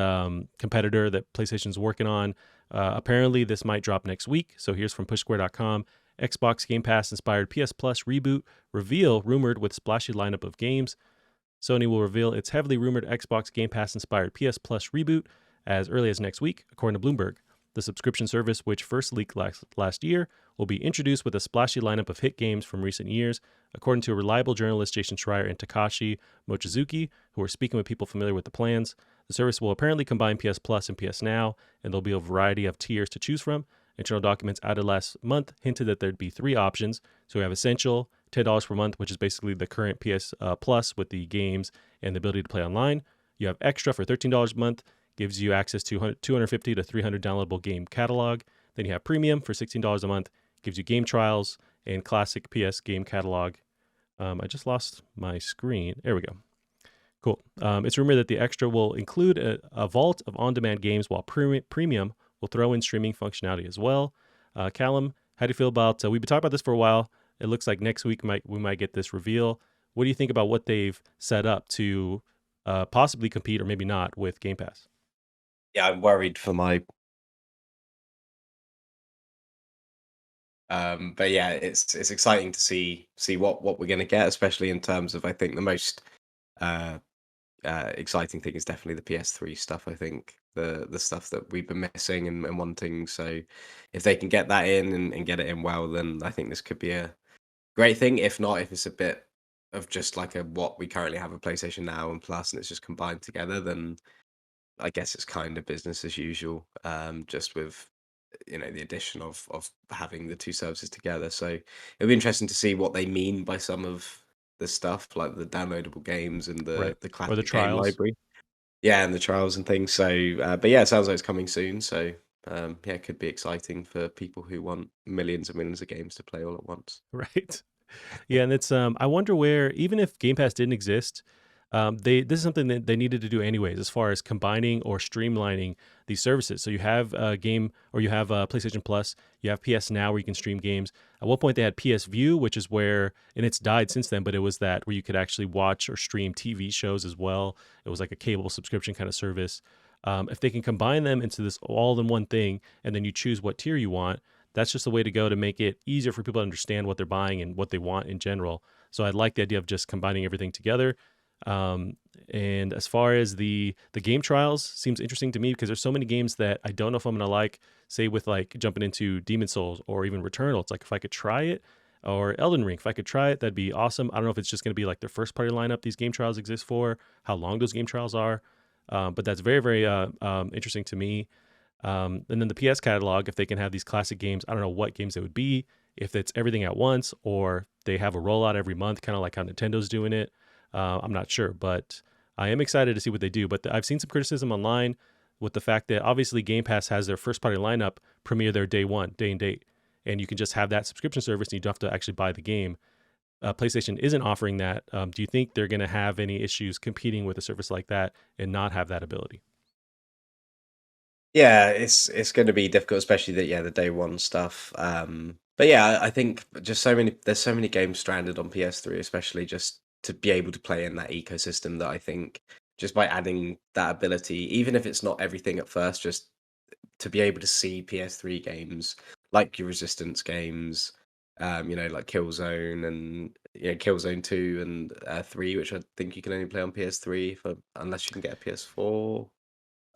Speaker 1: competitor that PlayStation's working on. Apparently, this might drop next week. So here's from PushSquare.com. Xbox Game Pass inspired PS Plus reboot reveal rumored with splashy lineup of games. Sony will reveal its heavily rumored Xbox Game Pass inspired PS Plus reboot as early as next week, according to Bloomberg. The subscription service, which first leaked last year, will be introduced with a splashy lineup of hit games from recent years, according to reliable journalists Jason Schreier and Takashi Mochizuki, who are speaking with people familiar with the plans. The service will apparently combine PS Plus and PS Now, and there'll be a variety of tiers to choose from. Internal documents added last month hinted that there'd be 3 options. So we have Essential, $10 per month, which is basically the current PS Plus with the games and the ability to play online. You have Extra for $13 a month, gives you access to 250 to 300 downloadable game catalog. Then you have Premium for $16 a month, gives you game trials and classic PS game catalog. I just lost my screen. There we go. Cool. It's rumored that the Extra will include a vault of on-demand games, while Premium will throw in streaming functionality as well. Callum, how do you feel about? We've been talking about this for a while. It looks like next week we might get this reveal. What do you think about what they've set up to possibly compete, or maybe not, with Game Pass?
Speaker 2: Yeah, I'm worried for my. But yeah, it's exciting to see what we're gonna get, especially in terms of, I think the most uh, exciting thing is definitely the PS3 stuff. I think the stuff that we've been missing and wanting. So if they can get that in and get it in well, then I think this could be a great thing. If not, if it's a bit of just like a what we currently have a PlayStation Now and Plus, and it's just combined together, then I guess it's kind of business as usual. Just with the addition of having the two services together. So it'll be interesting to see what they mean by some of the stuff, like the downloadable games and
Speaker 1: Right.
Speaker 2: the
Speaker 1: Or the
Speaker 2: classic game
Speaker 1: trials?
Speaker 2: library. Yeah, and the trials and things. So, but yeah, it sounds like it's coming soon. So, yeah, it could be exciting for people who want millions and millions of games to play all at once.
Speaker 1: Right. Yeah, and it's I wonder where, even if Game Pass didn't exist, they this is something that they needed to do anyways, as far as combining or streamlining these services. So you have a game, or you have PlayStation Plus, you have PS Now where you can stream games. At one point they had PS View, which is where, and it's died since then, but it was that where you could actually watch or stream TV shows as well. It was like a cable subscription kind of service. If they can combine them into this all in one thing, and then you choose what tier you want, that's just the way to go to make it easier for people to understand what they're buying and what they want in general. So I like the idea of just combining everything together. Um, and as far as the game trials, seems interesting to me because there's so many games that I don't know if I'm gonna like. Say with like jumping into Demon Souls or even Returnal, it's like if I could try it, or Elden Ring, if I could try it, that'd be awesome. I don't know if it's just gonna be like their first party lineup these game trials exist for, how long those game trials are, but that's very very interesting to me. And then the PS catalog, if they can have these classic games, I don't know what games it would be, if it's everything at once or they have a rollout every month, kind of like how Nintendo's doing it. I'm not sure, but I am excited to see what they do. But I've seen some criticism online with the fact that obviously Game Pass has their first party lineup premiere their day one, day and date. And you can just have that subscription service and you don't have to actually buy the game. PlayStation isn't offering that. Do you think they're going to have any issues competing with a service like that and not have that ability?
Speaker 2: Yeah, it's going to be difficult, especially the day one stuff. But yeah, I think just there's so many games stranded on PS3, especially just to be able to play in that ecosystem, that I think just by adding that ability, even if it's not everything at first, just to be able to see PS3 games like your Resistance games, like Killzone and Killzone 2 and 3, which I think you can only play on PS3 unless you can get a PS4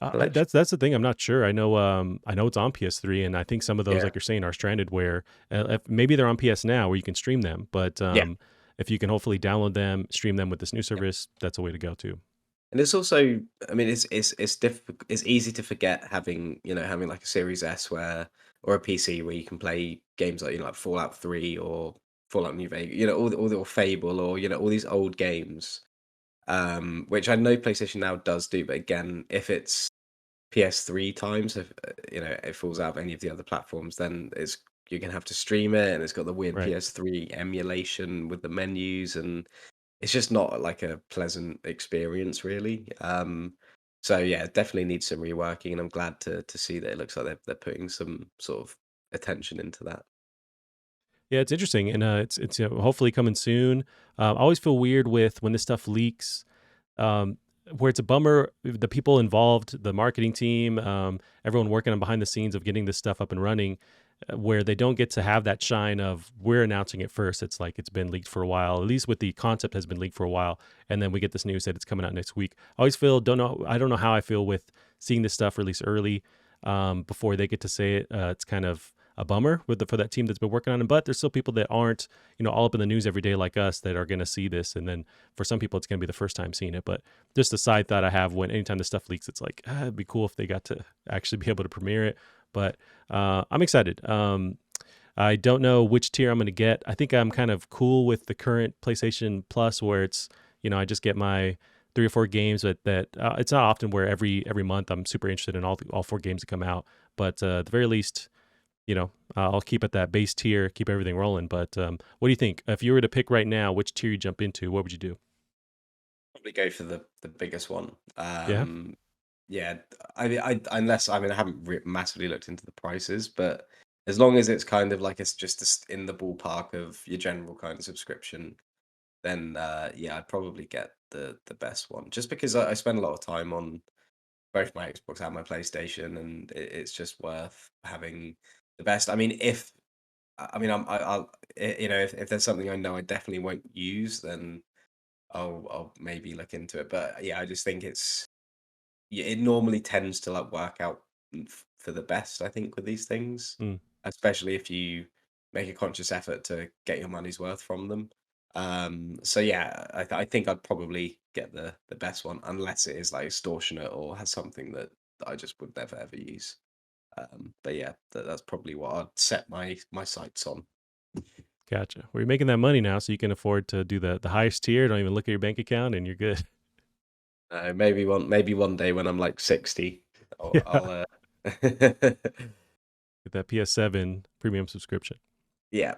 Speaker 2: collection.
Speaker 1: That's the thing. I'm not sure. I know it's on PS3, and I think some of those,
Speaker 2: Yeah.
Speaker 1: like you're saying, are stranded. Where if maybe they're on PS Now, where you can stream them. But
Speaker 2: Yeah.
Speaker 1: if you can hopefully download them, stream them with this new service, that's a way to go too.
Speaker 2: And it's also, I mean, it's difficult. It's easy to forget having like a Series S or a PC where you can play games like like Fallout 3 or Fallout New Vegas, or Fable, or all these old games, which I know PlayStation Now does do. But again, if it's PS3 times, if it falls out of any of the other platforms, then you're gonna have to stream it, and it's got the weird
Speaker 1: Right.
Speaker 2: PS3 emulation with the menus, and it's just not like a pleasant experience, really. So yeah, it definitely needs some reworking, and I'm glad to see that it looks like they're putting some sort of attention into that.
Speaker 1: Yeah, it's interesting, and it's hopefully coming soon. I always feel weird with when this stuff leaks, um, where it's a bummer. The people involved, the marketing team, everyone working on behind the scenes of getting this stuff up and running, where they don't get to have that shine of we're announcing it first. It's like it's been leaked for a while. At least with the concept has been leaked for a while, and then we get this news that it's coming out next week. I always feel don't know. I don't know how I feel with seeing this stuff released early, before they get to say it. It's kind of a bummer for that team that's been working on it. But there's still people that aren't, all up in the news every day like us that are going to see this. And then for some people, it's going to be the first time seeing it. But just a side thought I have when anytime this stuff leaks, it's like, it'd be cool if they got to actually be able to premiere it. But I'm excited. I don't know which tier I'm gonna get. I think I'm kind of cool with the current PlayStation Plus, where it's I just get my 3 or 4 games, but that it's not often where every month I'm super interested in all 4 games that come out. But at the very least, I'll keep at that base tier, keep everything rolling. But what do you think? If you were to pick right now, which tier you jump into, what would you do?
Speaker 2: Probably go for the biggest one.
Speaker 1: Yeah.
Speaker 2: Yeah, unless I haven't massively looked into the prices, but as long as it's kind of like it's just in the ballpark of your general kind of subscription, then yeah, I'd probably get the best one. Just because I spend a lot of time on both my Xbox and my PlayStation, and it's just worth having the best. I mean, if I mean, I'll if there's something I know I definitely won't use, then I'll maybe look into it. But yeah, I just think yeah, it normally tends to like work out for the best, I think, with these things,
Speaker 1: Mm,
Speaker 2: especially if you make a conscious effort to get your money's worth from them. So yeah, I think I'd probably get the best one, unless it is like extortionate or has something that I just would never ever use. But yeah, that's probably what I'd set my sights on.
Speaker 1: gotcha. Well, you're making that money now, so you can afford to do the highest tier. Don't even look at your bank account, and you're good.
Speaker 2: Maybe one day when I'm like 60,
Speaker 1: Yeah.
Speaker 2: I'll
Speaker 1: Get that PS7 premium subscription.
Speaker 2: yeah.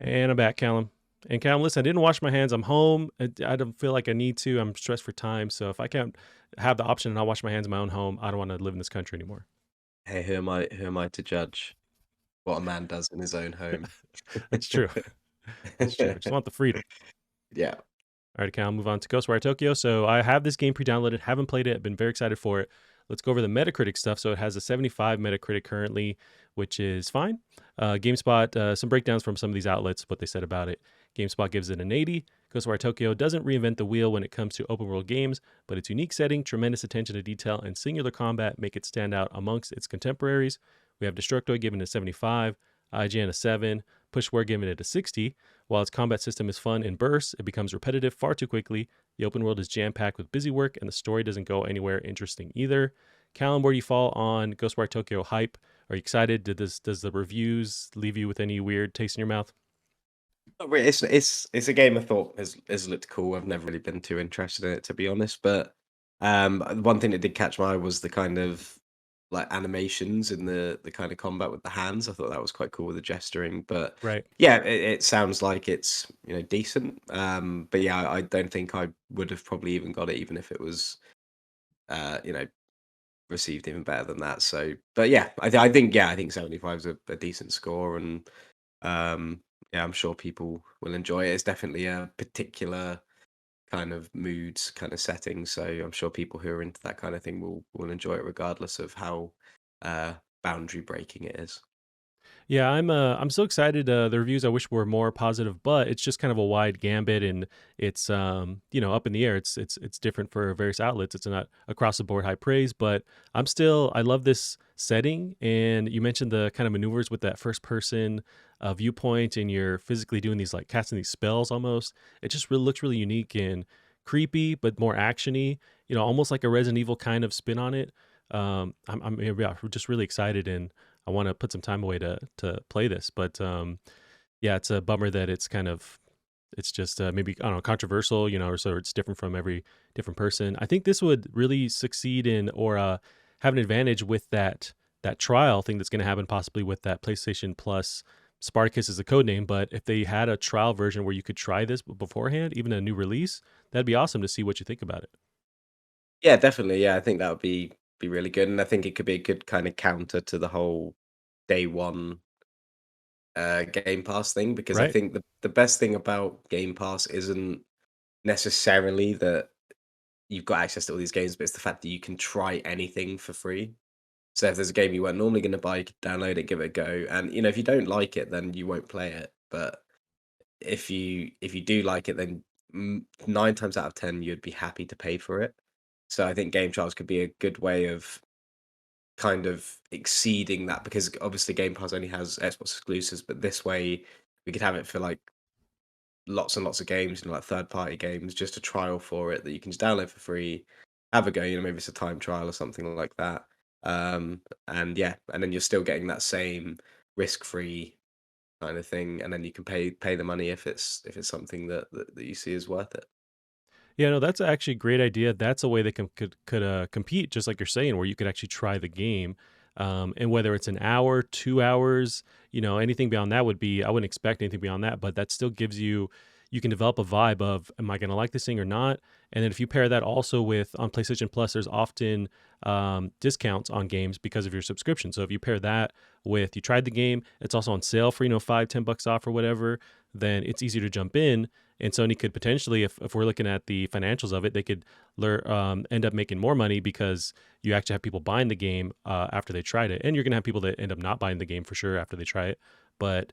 Speaker 1: And I'm back, Callum. And Callum, listen, I didn't wash my hands. I'm home. I don't feel like I need to. I'm stressed for time. So if I can't have the option and I'll wash my hands in my own home, I don't want to live in this country anymore.
Speaker 2: Hey, who am I to judge what a man does in his own home?
Speaker 1: That's true. That's true. I just want the freedom.
Speaker 2: Yeah.
Speaker 1: All right, Callum, move on to GhostWire Tokyo. So I have this game pre-downloaded, haven't played it, been very excited for it. Let's go over the Metacritic stuff. So it has a 75 Metacritic currently, which is fine. GameSpot, some breakdowns from some of these outlets, what they said about it. GameSpot gives it an 80. Ghostwire Tokyo doesn't reinvent the wheel when it comes to open world games, but its unique setting, tremendous attention to detail, and singular combat make it stand out amongst its contemporaries. We have Destructoid giving it a 75, IGN a 7, Pushware giving it a 60. While its combat system is fun in bursts, it becomes repetitive far too quickly. The open world is jam packed with busy work, and the story doesn't go anywhere interesting either. Callum, where do you fall on Ghostwire Tokyo hype? Are you excited? Does the reviews leave you with any weird taste in your mouth?
Speaker 2: Not really. It's a game I thought has looked cool. I've never really been too interested in it, to be honest. But one thing that did catch my eye was the kind of like animations and the kind of combat with the hands. I thought that was quite cool with the gesturing. But
Speaker 1: Right.
Speaker 2: yeah, it sounds like it's decent. But yeah, I don't think I would have probably even got it, even if it was uh, you know received even better than that. So, but yeah, I think 75 is a decent score, and yeah, I'm sure people will enjoy it. It's definitely a particular kind of moods, kind of setting. So I'm sure people who are into that kind of thing will enjoy it, regardless of how uh, boundary breaking it is.
Speaker 1: Yeah, I'm so excited. The reviews I wish were more positive, but it's just kind of a wide gambit, and it's up in the air. It's different for various outlets. It's not across the board high praise, but I love this setting. And you mentioned the kind of maneuvers with that first person viewpoint, and you're physically doing these like casting these spells almost. It just really looks really unique and creepy, but more actiony. Almost like a Resident Evil kind of spin on it. Yeah, just really excited, and I want to put some time away to play this. But yeah, it's a bummer that it's just maybe I don't know controversial, or so it's different from every different person. I think this would really succeed in or have an advantage with that trial thing that's going to happen possibly with that PlayStation Plus. Spartacus is a code name, but if they had a trial version where you could try this beforehand, even a new release, that'd be awesome to see what you think about it.
Speaker 2: Yeah, definitely. Yeah, I think that would be really good, and I think it could be a good kind of counter to the whole day one Game Pass thing, because I
Speaker 1: Right?
Speaker 2: think the best thing about Game Pass isn't necessarily that you've got access to all these games, but it's the fact that you can try anything for free. So if there's a game you weren't normally going to buy, you could download it, give it a go, and if you don't like it, then you won't play it. But if you do like it, then 9 times out of 10 you'd be happy to pay for it. So I think game trials could be a good way of kind of exceeding that, because obviously Game Pass only has Xbox exclusives, but this way we could have it for like lots and lots of games, like third party games, just a trial for it that you can just download for free, have a go. Maybe it's a time trial or something like that. And yeah, and then you're still getting that same risk-free kind of thing, and then you can pay the money if it's something that you see is worth it.
Speaker 1: Yeah, no, that's actually a great idea. That's a way they could compete, just like you're saying, where you could actually try the game, and whether it's an hour, 2 hours, anything beyond that would be. I wouldn't expect anything beyond that, but that still gives you. You can develop a vibe of, am I going to like this thing or not? And then if you pair that also with on PlayStation Plus, there's often discounts on games because of your subscription. So if you pair that with you tried the game, it's also on sale for 5, $10 off or whatever. Then it's easier to jump in, and Sony could potentially, if we're looking at the financials of it, they could end up making more money because you actually have people buying the game after they tried it. And you're going to have people that end up not buying the game for sure after they try it. But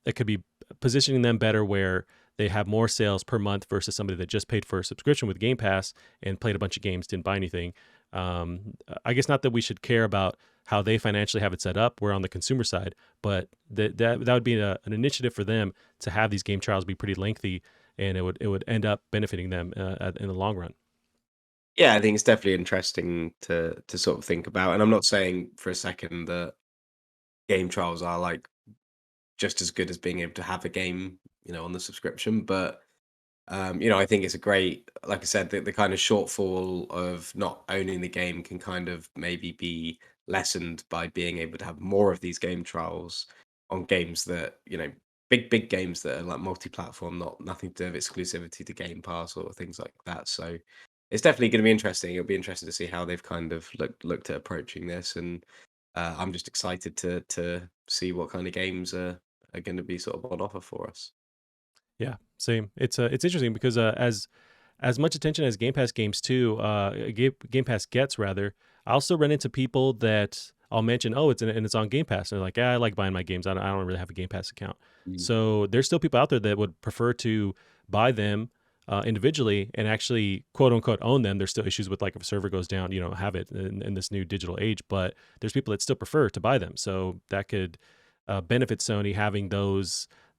Speaker 1: it could be positioning them better where they have more sales per month versus somebody that just paid for a subscription with Game Pass and played a bunch of games, didn't buy anything. I guess not that we should care about how they financially have it set up. We're on the consumer side, but that would be an initiative for them to have these game trials be pretty lengthy, and it would end up benefiting them in the long run.
Speaker 2: Yeah, I think it's definitely interesting to sort of think about, and I'm not saying for a second that game trials are, like, just as good as being able to have a game, on the subscription, but I think it's a great, like I said, the kind of shortfall of not owning the game can kind of maybe be lessened by being able to have more of these game trials on games that, big games that are like multi-platform, nothing to do with exclusivity to Game Pass or things like that. So it's definitely going to be interesting. It'll be interesting to see how they've kind of looked at approaching this, and I'm just excited to see what kind of games are going to be sort of on offer for us.
Speaker 1: Yeah, same. It's interesting because as much attention as Game Pass games too, Game Pass gets rather. I also run into people that I'll mention, oh, and it's on Game Pass, and they're like, yeah, I like buying my games. I don't really have a Game Pass account.
Speaker 2: Mm.
Speaker 1: So there's still people out there that would prefer to buy them individually and actually quote unquote own them. There's still issues with like if a server goes down, you don't have it in this new digital age, but there's people that still prefer to buy them. So that could benefit Sony having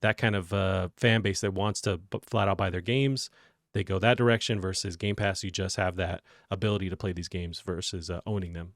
Speaker 1: that kind of fan base that wants to flat out buy their games. They go that direction versus Game Pass. You just have that ability to play these games versus owning them.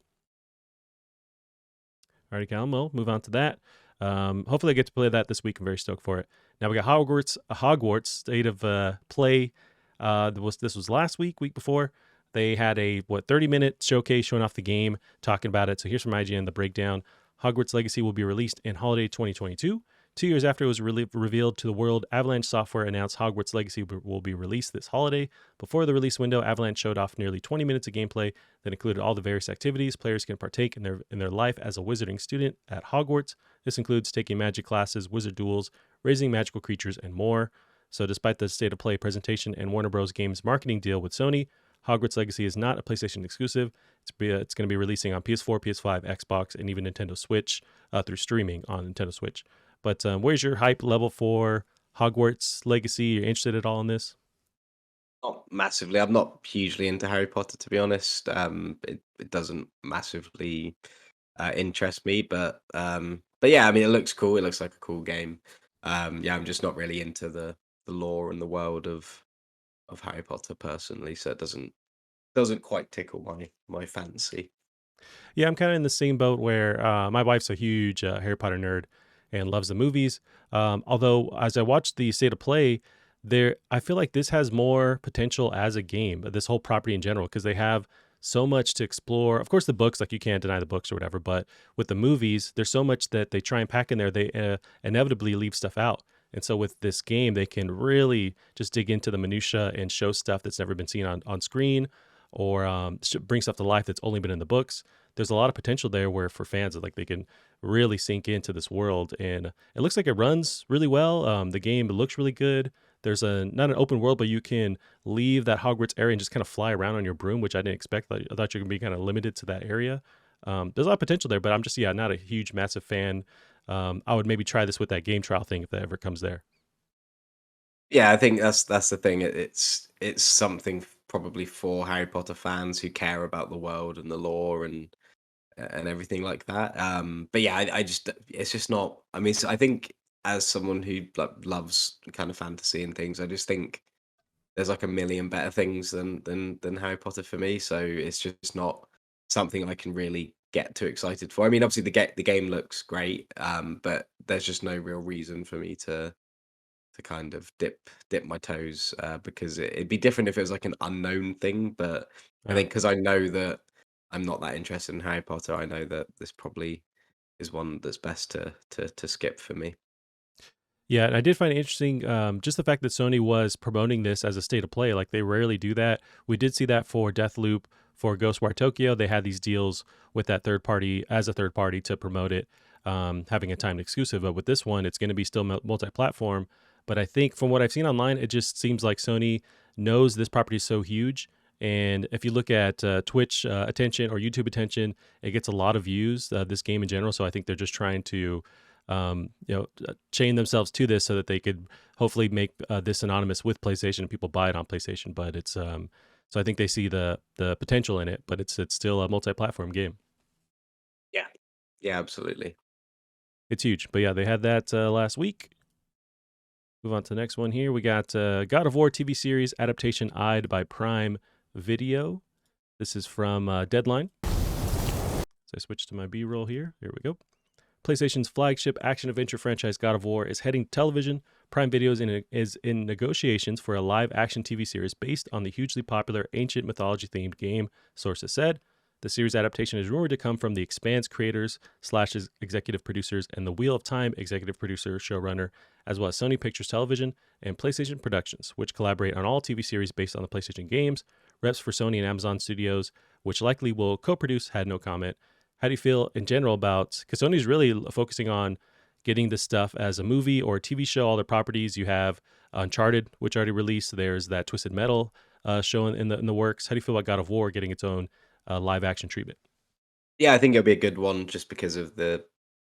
Speaker 1: Alrighty, Callum. Well, move on to that. Hopefully, I get to play that this week. I'm very stoked for it. Now we got Hogwarts State of Play. This was last week before. They had a 30-minute showcase showing off the game, talking about it. So here's from IGN the breakdown. Hogwarts Legacy will be released in holiday 2022. 2 years after it was revealed to the world, Avalanche Software announced Hogwarts Legacy will be released this holiday. Before the release window, Avalanche showed off nearly 20 minutes of gameplay that included all the various activities players can partake in their life as a wizarding student at Hogwarts. This includes taking magic classes, wizard duels, raising magical creatures, and more. So, despite the state of play presentation and Warner Bros. Games marketing deal with Sony, Hogwarts Legacy is not a PlayStation exclusive. It's going to be releasing on PS4, PS5, Xbox, and even Nintendo Switch through streaming on Nintendo Switch. But where's your hype level for Hogwarts Legacy? You're interested at all in this?
Speaker 2: Not massively. I'm not hugely into Harry Potter, to be honest. It doesn't massively interest me, but yeah, I mean, it looks cool. It looks like a cool game. Yeah, I'm just not really into the lore and the world of Harry Potter personally, so it doesn't quite tickle my fancy.
Speaker 1: Yeah, I'm kind of in the same boat where my wife's a huge Harry Potter nerd and loves the movies. Although, as I watched the state of play, I feel like this has more potential as a game, this whole property in general, because they have so much to explore. Of course, the books, like you can't deny the books or whatever, but with the movies, there's so much that they try and pack in there. They inevitably leave stuff out. And so with this game, they can really just dig into the minutia and show stuff that's never been seen on screen or bring stuff to life that's only been in the books. There's a lot of potential there where for fans, like they can really sink into this world. And it looks like it runs really well. The game looks really good. There's not an open world, but you can leave that Hogwarts area and just kind of fly around on your broom, which I didn't expect. I thought you could be kind of limited to that area. There's a lot of potential there, but I'm just, yeah, not a huge, massive fan. I would maybe try this with that game trial thing if that ever comes there.
Speaker 2: Yeah, I think that's the thing. It's something probably for Harry Potter fans who care about the world and the lore and everything like that. But yeah, I just it's just not. I mean, I think as someone who like, loves kind of fantasy and things, I just think there's like a million better things than Harry Potter for me. So it's just not something I can really get too excited for. I mean, obviously the game looks great, but there's just no real reason for me to kind of dip my toes, because it'd be different if it was like an unknown thing, but I
Speaker 1: Uh,
Speaker 2: think because I know that I'm not that interested in Harry Potter, I know that this probably is one that's best to skip for me.
Speaker 1: Yeah, and I did find it interesting, just the fact that Sony was promoting this as a state of play. Like they rarely do that. We did see that for Deathloop, for Ghostwire Tokyo. They had these deals with that third party as a third party to promote it, having a timed exclusive. But with this one, it's going to be still multi-platform. But I think from what I've seen online, it just seems like Sony knows this property is so huge. And if you look at Twitch attention or YouTube attention, it gets a lot of views. This game in general, so I think they're just trying to chain themselves to this so that they could hopefully make this synonymous with PlayStation and people buy it on PlayStation. But it's so I think they see the potential in it, but it's still a multi-platform game.
Speaker 2: Yeah. Yeah, absolutely.
Speaker 1: It's huge. But yeah, they had that last week. Move on to the next one here. We got God of War TV series adaptation eyed by Prime Video. This is from Deadline. So I switch to my B-roll here. Here we go. PlayStation's flagship action-adventure franchise God of War is heading to television. Prime Video is in negotiations for a live-action TV series based on the hugely popular ancient mythology-themed game, sources said. The series adaptation is rumored to come from The Expanse creators slash executive producers and the Wheel of Time executive producer showrunner, as well as Sony Pictures Television and PlayStation Productions, which collaborate on all TV series based on the PlayStation games. Reps for Sony and Amazon Studios, which likely will co-produce, had no comment. How do you feel in general about, because Sony's really focusing on getting this stuff as a movie or a TV show, all their properties. You have Uncharted, which already released. There's that Twisted Metal show in the works. How do you feel about God of War getting its own live action treatment?
Speaker 2: Yeah, I think it'll be a good one just because of the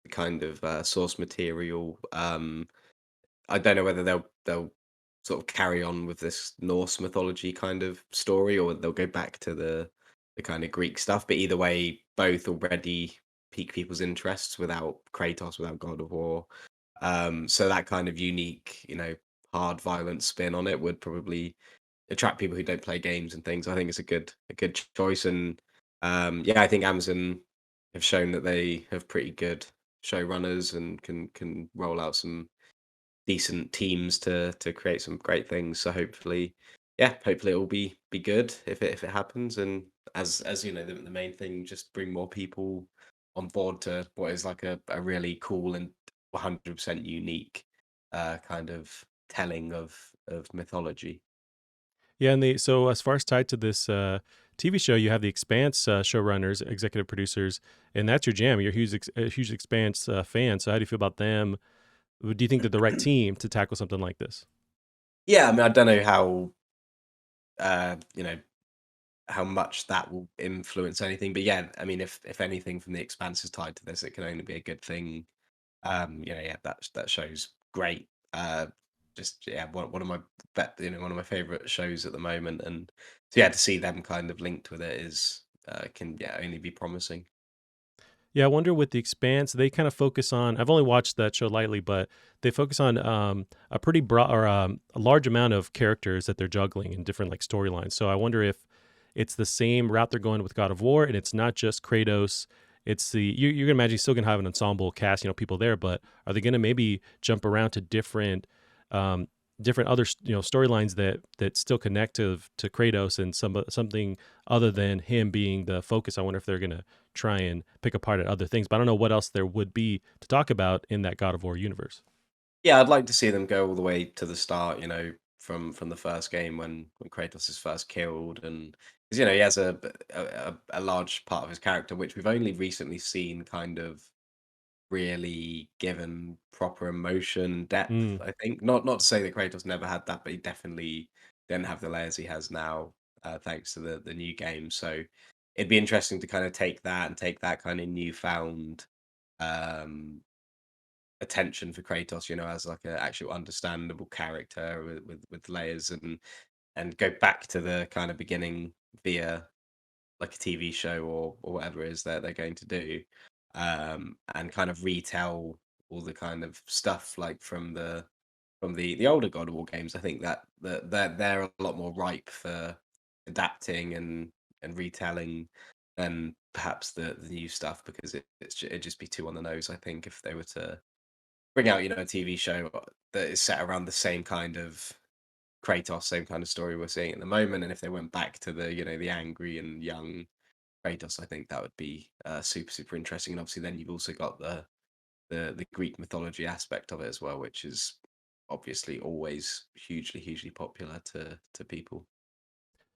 Speaker 2: kind of source material. I don't know whether they'll sort of carry on with this Norse mythology kind of story, or they'll go back to the kind of Greek stuff. But either way, both already pique people's interests without Kratos, without God of War. So that kind of unique, hard, violent spin on it would probably attract people who don't play games and things. I think it's a good choice, and yeah, I think Amazon have shown that they have pretty good showrunners and can roll out some decent teams to create some great things. So hopefully, yeah, hopefully it will be good if it happens. And as you know, the main thing, just bring more people on board to what is like a really cool and 100% unique kind of telling of mythology.
Speaker 1: Yeah, and so as far as tied to this TV show, you have the Expanse showrunners, executive producers, and that's your jam. You're a huge Expanse fan. So how do you feel about them? Do you think they're the right team to tackle something like this?
Speaker 2: Yeah, I mean, I don't know how uh, you know how much that will influence anything, but yeah, I mean, if anything from the Expanse is tied to this, it can only be a good thing. Yeah, that show's great. Just yeah, one of my one of my favorite shows at the moment, and so yeah, to see them kind of linked with it is can yeah only be promising.
Speaker 1: Yeah, I wonder with the Expanse, they kind of focus on. I've only watched that show lightly, but they focus on a pretty broad or a large amount of characters that they're juggling in different like storylines. So I wonder if it's the same route they're going with God of War, and it's not just Kratos. It's you're gonna imagine you're still gonna have an ensemble cast, people there, but are they gonna maybe jump around to um, different other storylines that still connect to Kratos and something other than him being the focus? I wonder if they're gonna try and pick apart at other things, but I don't know what else there would be to talk about in that God of War universe.
Speaker 2: Yeah, I'd like to see them go all the way to the start, from the first game when Kratos is first killed, and because he has a large part of his character which we've only recently seen kind of really given proper emotion depth.
Speaker 1: Mm.
Speaker 2: I think not to say that Kratos never had that, but he definitely didn't have the layers he has now, thanks to the new game. So it'd be interesting to kind of take that and take that kind of newfound um attention for Kratos, as like an actual understandable character with layers, and go back to the kind of beginning via like a TV show or whatever it is that they're going to do, and kind of retell all the kind of stuff like from the older God of War games. I think that they're a lot more ripe for adapting and retelling than perhaps the new stuff because it'd just be too on the nose. I think if they were to bring out, a TV show that is set around the same kind of Kratos, same kind of story we're seeing at the moment, and if they went back to the angry and young Kratos, I think that would be super super interesting. And obviously, then you've also got the Greek mythology aspect of it as well, which is obviously always hugely hugely popular to people.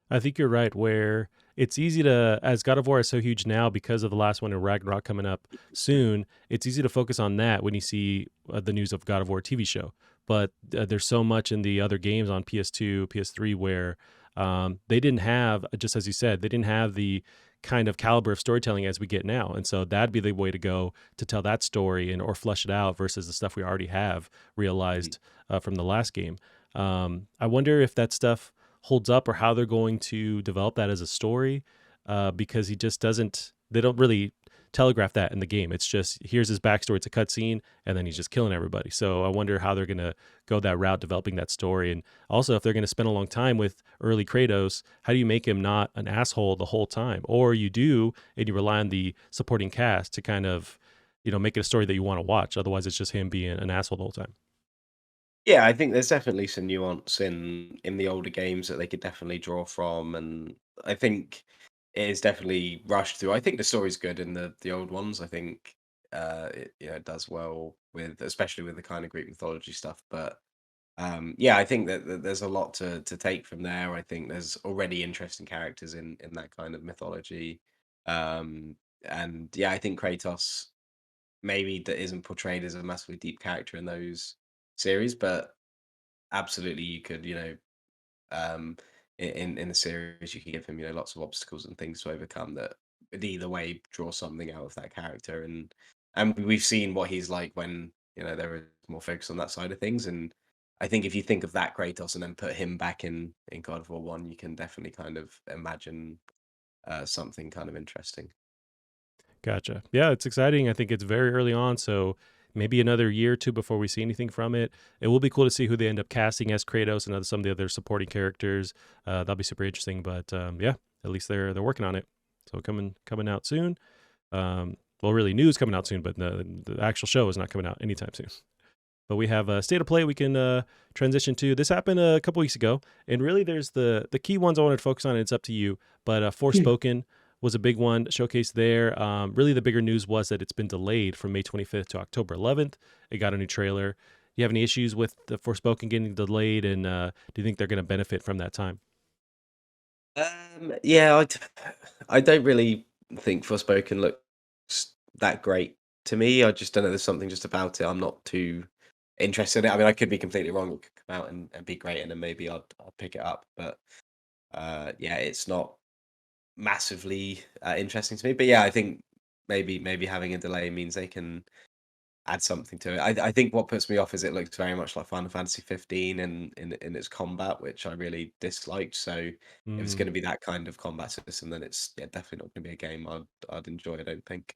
Speaker 1: I think you're right. Where it's easy to, as God of War is so huge now because of the last one and Ragnarok coming up soon, it's easy to focus on that when you see the news of God of War TV show. But there's so much in the other games on PS2, PS3 where they didn't have, just as you said, they didn't have the kind of caliber of storytelling as we get now. And so that'd be the way to go to tell that story and or flesh it out versus the stuff we already have
Speaker 2: Mhm.
Speaker 1: realized from the last game. I wonder if that stuff holds up or how they're going to develop that as a story because he just doesn't they don't really telegraph that in the game. It's just here's his backstory, it's a cutscene, and then he's just killing everybody. So I wonder how they're gonna go that route developing that story. And also if they're gonna spend a long time with early Kratos, how do you make him not an asshole the whole time? Or you do and you rely on the supporting cast to kind of make it a story that you want to watch. Otherwise it's just him being an asshole the whole time.
Speaker 2: Yeah, I think there's definitely some nuance in the older games that they could definitely draw from, and I think it is definitely rushed through. I think the story's good in the old ones. I think it does well with especially with the kind of Greek mythology stuff. But yeah, I think that there's a lot to take from there. I think there's already interesting characters in that kind of mythology, um, and yeah, I think Kratos maybe that isn't portrayed as a massively deep character in those series, but absolutely you could, um, in the series you could give him, lots of obstacles and things to overcome that would either way draw something out of that character, and we've seen what he's like when there is more focus on that side of things, and I think if you think of that Kratos and then put him back in God of War 1, you can definitely kind of imagine something kind of interesting.
Speaker 1: Gotcha. Yeah, it's exciting. I think it's very early on, so maybe another year or two before we see anything from it. It will be cool to see who they end up casting as Kratos and some of the other supporting characters. That'll be super interesting. But yeah, at least they're working on it. So coming out soon. Well, really, news coming out soon, but the actual show is not coming out anytime soon. But we have a state of play we can transition to. This happened a couple weeks ago, and really, there's the key ones I wanted to focus on. And it's up to you, but Forspoken was a big one showcased there. Really, the bigger news was that it's been delayed from May 25th to October 11th. It got a new trailer. Do you have any issues with the Forspoken getting delayed, and do you think they're going to benefit from that time?
Speaker 2: Yeah, I don't really think Forspoken looks that great to me. I just don't know. There's something just about it. I'm not too interested in it. I mean, I could be completely wrong. It could come out and be great, and then maybe I'll pick it up. But yeah, it's not massively interesting to me. But yeah, I think maybe having a delay means they can add something to it. I think what puts me off is it looks very much like Final Fantasy 15 in its combat, which I really disliked. So if it's
Speaker 1: Mm.
Speaker 2: going to be that kind of combat system, then it's definitely not going to be a game I'd enjoy. I don't think.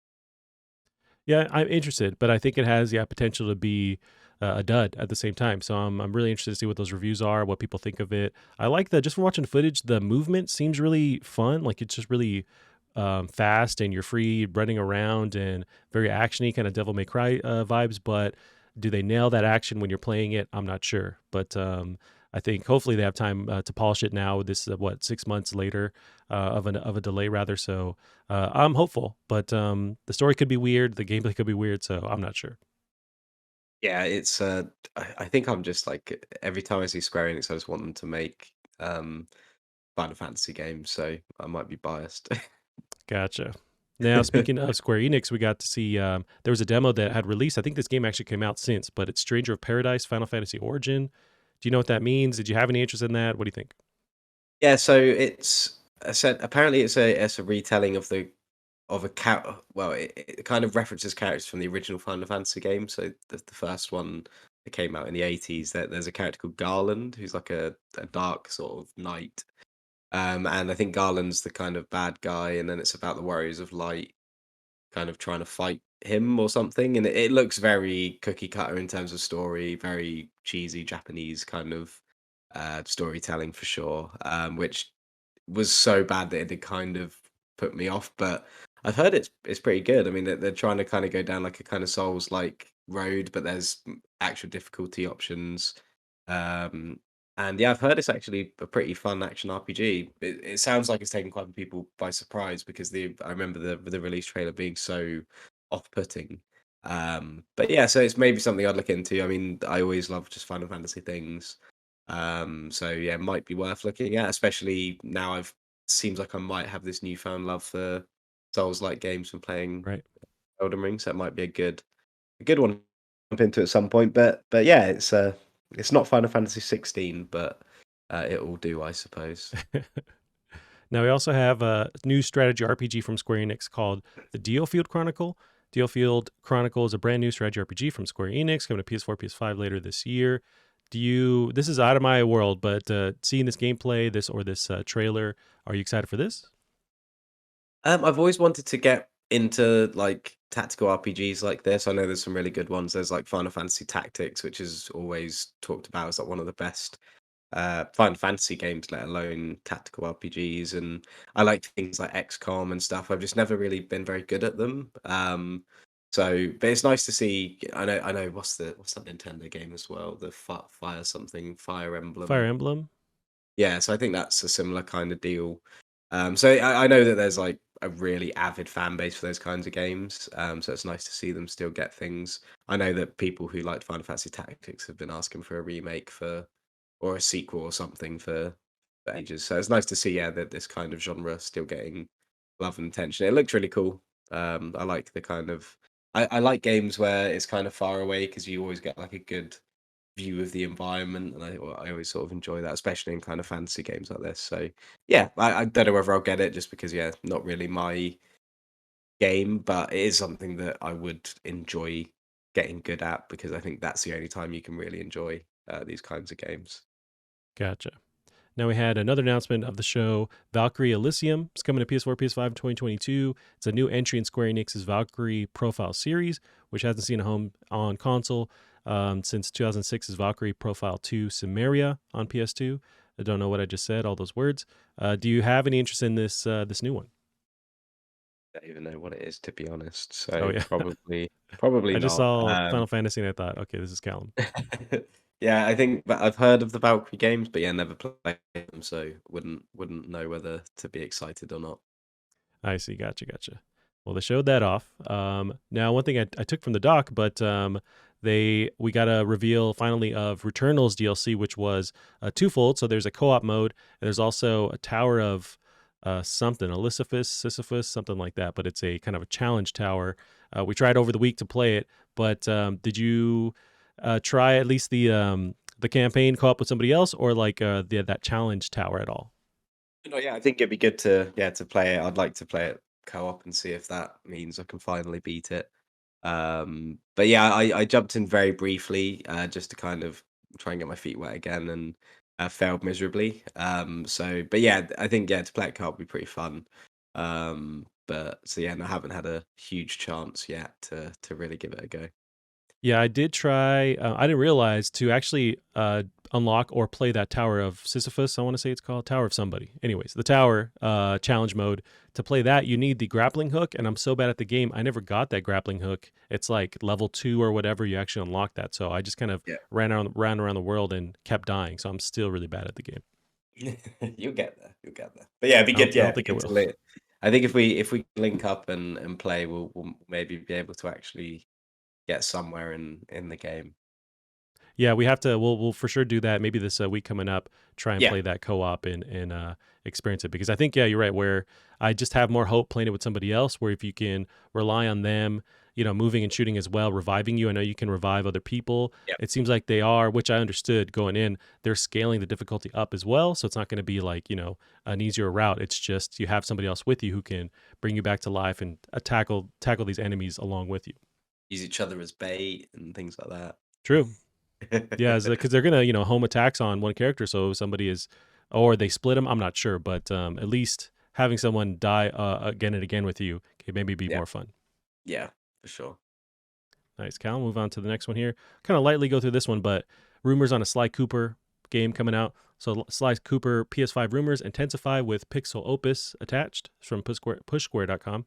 Speaker 1: Yeah, I'm interested, but I think it has potential to be a dud at the same time. So I'm really interested to see what those reviews are, what people think of it. I like that just from watching footage, the movement seems really fun. Like it's just really fast and you're free running around and very actiony, kind of Devil May Cry vibes. But do they nail that action when you're playing it? I'm not sure, but I think hopefully they have time to polish it now. This is 6 months later of a delay rather. So I'm hopeful, but the story could be weird, the gameplay could be weird, so I'm not sure.
Speaker 2: Yeah, it's. I think I'm just like every time I see Square Enix, I just want them to make Final Fantasy games. So I might be biased.
Speaker 1: Gotcha. Now, speaking of Square Enix, we got to see there was a demo that had released. I think this game actually came out since, but it's Stranger of Paradise Final Fantasy Origin. Do you know what that means? Did you have any interest in that? What do you think?
Speaker 2: Yeah, so it's apparently it's a retelling of a well, it kind of references characters from the original Final Fantasy game. So the first one that came out in the 80s, there's a character called Garland who's like a dark sort of knight. And I think Garland's the kind of bad guy, and then it's about the Warriors of Light kind of trying to fight him or something. And it looks very cookie cutter in terms of story, very cheesy Japanese kind of storytelling for sure. Which was so bad that it had kind of put me off, but I've heard it's pretty good. I mean, they're trying to kind of go down like a kind of Souls like road, but there's actual difficulty options. Um, and yeah, I've heard it's actually a pretty fun action RPG. It sounds like it's taken quite a few people by surprise because I remember the release trailer being so off-putting. But yeah, so it's maybe something I'd look into. I mean, I always love just Final Fantasy things. So yeah, it might be worth looking at, especially now I've seems like I might have this newfound love for Souls-like games from playing
Speaker 1: Right.
Speaker 2: Elden Ring, so it might be a good one to jump into at some point. But yeah, it's not Final Fantasy 16, but it will do, I suppose.
Speaker 1: Now we also have a new strategy RPG from Square Enix called the Diofield Chronicle. Diofield Chronicle is a brand new strategy RPG from Square Enix coming to PS4, PS5 later this year. This is out of my world, but seeing this gameplay, this trailer, are you excited for this?
Speaker 2: I've always wanted to get into like tactical RPGs like this. I know there's some really good ones. There's like Final Fantasy Tactics, which is always talked about as like one of the best Final Fantasy games, let alone tactical RPGs. And I like things like XCOM and stuff. I've just never really been very good at them. But it's nice to see. I know. What's that Nintendo game as well? The Fire something, Fire
Speaker 1: Fire
Speaker 2: Emblem.
Speaker 1: Emblem?
Speaker 2: Yeah, so I think that's a similar kind of deal. So I know that there's like a really avid fan base for those kinds of games. So it's nice to see them still get things. I know that people who liked Final Fantasy Tactics have been asking for a remake or a sequel or something for ages. So it's nice to see, yeah, that this kind of genre still getting love and attention. It looks really cool. I like the kind of I like games where it's kind of far away because you always get like a good view of the environment, and I always sort of enjoy that, especially in kind of fantasy games like this. So yeah, I don't know whether I'll get it just because yeah, not really my game, but it is something that I would enjoy getting good at because I think that's the only time you can really enjoy these kinds of games.
Speaker 1: Gotcha. Now we had another announcement of the show, Valkyrie Elysium. It's coming to PS4, PS5 in 2022. It's a new entry in Square Enix's Valkyrie Profile series, which hasn't seen a home on console since 2006's Valkyrie Profile 2 Cimmeria on PS2. I don't know what I just said, all those words. Do you have any interest in this new one?
Speaker 2: I don't even know what it is, to be honest.
Speaker 1: Oh
Speaker 2: So
Speaker 1: yeah,
Speaker 2: probably
Speaker 1: I just
Speaker 2: not.
Speaker 1: saw Final Fantasy and I thought, okay, this is Callum.
Speaker 2: Yeah, I think that I've heard of the Valkyrie games, but yeah, never played them, so wouldn't know whether to be excited or not.
Speaker 1: I see. Gotcha. Well, they showed that off. Now, one thing I took from the doc, but we got a reveal finally of Returnal's DLC, which was twofold. So there's a co-op mode, and there's also a Tower of something, Sisyphus, something like that. But it's a kind of a challenge tower. We tried over the week to play it, but did you try at least the campaign co-op with somebody else, or like that challenge tower at all?
Speaker 2: No, yeah, I think it'd be good to play it. I'd like to play it co-op and see if that means I can finally beat it. But yeah, I jumped in very briefly just to kind of try and get my feet wet again and failed miserably. But yeah, I think yeah to play it co-op would be pretty fun. But so yeah, and I haven't had a huge chance yet to really give it a go.
Speaker 1: Yeah, I did try. I didn't realize to actually unlock or play that Tower of Sisyphus. I want to say it's called Tower of somebody. Anyways, the tower challenge mode. To play that, you need the grappling hook, and I'm so bad at the game, I never got that grappling hook. It's like level 2 or whatever. You actually unlock that, so I just kind of
Speaker 2: Yeah,
Speaker 1: ran around the world and kept dying. So I'm still really bad at the game.
Speaker 2: you'll get there. You'll get there. But yeah, it'd be good.
Speaker 1: I
Speaker 2: Yeah,
Speaker 1: don't
Speaker 2: it'd be
Speaker 1: think I
Speaker 2: good to
Speaker 1: will.
Speaker 2: I think if we link up and play, we'll maybe be able to actually get somewhere in the game.
Speaker 1: Yeah, we have to. We'll for sure do that. Maybe this week coming up, try and
Speaker 2: Yeah,
Speaker 1: play that co-op and experience it because I think you're right. Where I just have more hope playing it with somebody else. Where if you can rely on them, moving and shooting as well, reviving you. I know you can revive other people.
Speaker 2: yeah.
Speaker 1: It seems like they are, which I understood going in. They're scaling the difficulty up as well, so it's not going to be like an easier route. It's just you have somebody else with you who can bring you back to life and tackle these enemies along with you.
Speaker 2: Use each other as bait and things like
Speaker 1: True. Yeah,
Speaker 2: that.
Speaker 1: because they're gonna home attacks on one character, so if somebody is, or they split them. I'm not sure, but at least having someone die again and again with you can maybe be
Speaker 2: Yeah,
Speaker 1: more fun.
Speaker 2: yeah, for sure.
Speaker 1: Nice, Cal. Move on to the next one here. Kind of lightly go through this one, but rumors on a Sly Cooper game coming out. So Sly Cooper PS5 rumors intensify with Pixel Opus attached from pushsquare.com.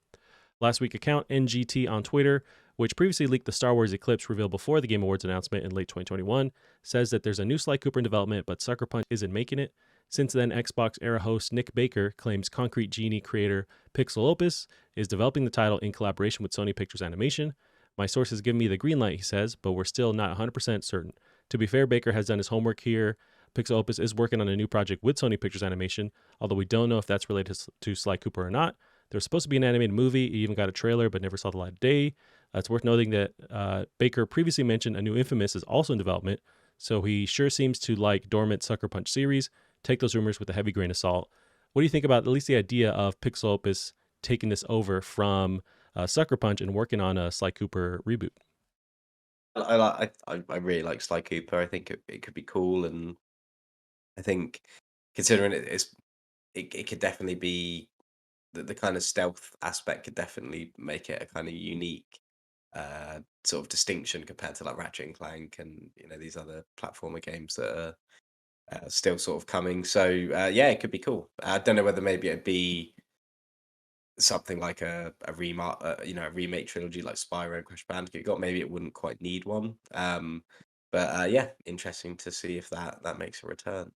Speaker 1: Last week, account NGT on Twitter, which previously leaked the Star Wars Eclipse reveal before the Game Awards announcement in late 2021, says that there's a new Sly Cooper in development, but Sucker Punch isn't making it. Since then, Xbox era host Nick Baker claims Concrete Genie creator Pixel Opus is developing the title in collaboration with Sony Pictures Animation. My sources give me the green light, he says, but we're still not 100% certain. To be fair, Baker has done his homework here. Pixel Opus is working on a new project with Sony Pictures Animation, although we don't know if that's related to Sly Cooper or not. There's supposed to be an animated movie. It even got a trailer, but never saw the light of day. It's worth noting that Baker previously mentioned a new Infamous is also in development, so he sure seems to like dormant Sucker Punch series. Take those rumors with a heavy grain of salt. What do you think about at least the idea of Pixel Opus taking this over from Sucker Punch and working on a Sly Cooper reboot?
Speaker 2: I really like Sly Cooper. I think it could be cool, and I think considering it could definitely be the kind of stealth aspect could definitely make it a kind of unique sort of distinction compared to like Ratchet and Clank and these other platformer games that are still sort of coming. So yeah, it could be cool. I don't know whether maybe it'd be something like a remake trilogy like Spyro and Crash Bandicoot. Maybe it wouldn't quite need one. But yeah, interesting to see if that makes a return.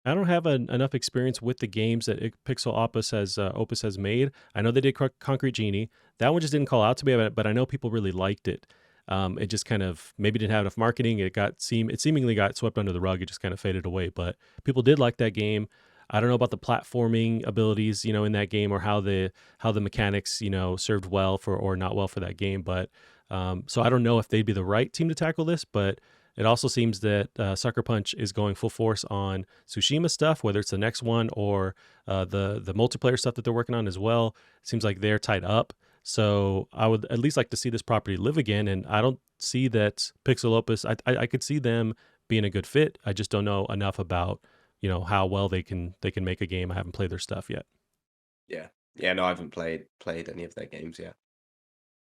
Speaker 1: I don't have enough experience with the games that Pixel Opus has made. I know they did Concrete Genie. That one just didn't call out to me, but I know people really liked it. It just kind of maybe didn't have enough marketing. It seemingly got swept under the rug. It just kind of faded away. But people did like that game. I don't know about the platforming abilities, in that game, or how the mechanics, served well for or not well for that game. But so I don't know if they'd be the right team to tackle this. But it also seems that Sucker Punch is going full force on Tsushima stuff, whether it's the next one or the multiplayer stuff that they're working on as well. It seems like they're tied up. So I would at least like to see this property live again. And I don't see that Pixel Opus. I could see them being a good fit. I just don't know enough about how well they can make a game. I haven't played their stuff yet.
Speaker 2: Yeah, yeah. No, I haven't played any of their games yet.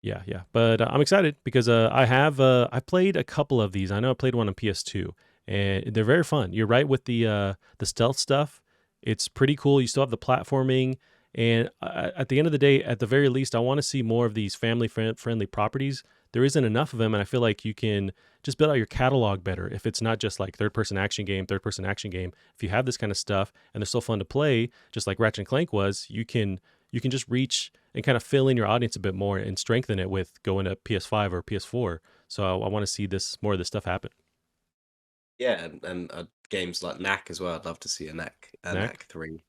Speaker 1: Yeah, yeah. But I'm excited because I played a couple of these. I know I played one on PS2, and they're very fun. You're right with the stealth stuff. It's pretty cool. You still have the platforming, and at the end of the day, at the very least, I want to see more of these family friendly properties. There isn't enough of them, and I feel like you can just build out your catalog better if it's not just like third person action game, third person action game. If you have this kind of stuff and they're still fun to play, just like Ratchet and Clank was, you can just reach and kind of fill in your audience a bit more and strengthen it with going to PS5 or PS4. So I want to see more of this stuff happen.
Speaker 2: Yeah, and games like Knack as well. I'd love to see a
Speaker 1: Knack?
Speaker 2: Knack 3.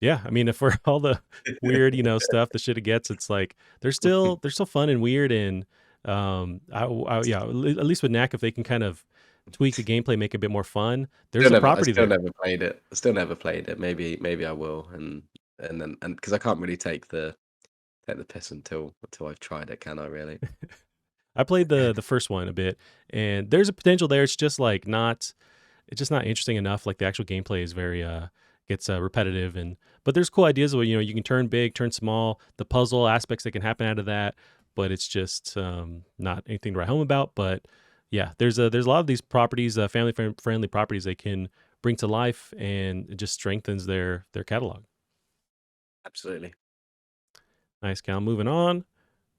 Speaker 1: Yeah, I mean, for all the weird, stuff, the shit it gets, it's like they're still fun and weird, and yeah, at least with Knack, if they can kind of tweak the gameplay, make it a bit more fun, there's a
Speaker 2: I
Speaker 1: property
Speaker 2: still
Speaker 1: there.
Speaker 2: never played it. I still never played it. Maybe I will, and because I can't really take the piss until I've tried it, can I really?
Speaker 1: I played the first one a bit, and there's a potential there. It's just not interesting enough. Like the actual gameplay is very gets repetitive, but there's cool ideas where you can turn big, turn small, the puzzle aspects that can happen out of that, but it's just not anything to write home about. But yeah, there's a lot of these properties, friendly properties they can bring to life, and it just strengthens their catalog.
Speaker 2: Absolutely.
Speaker 1: Nice, Cal. Moving on.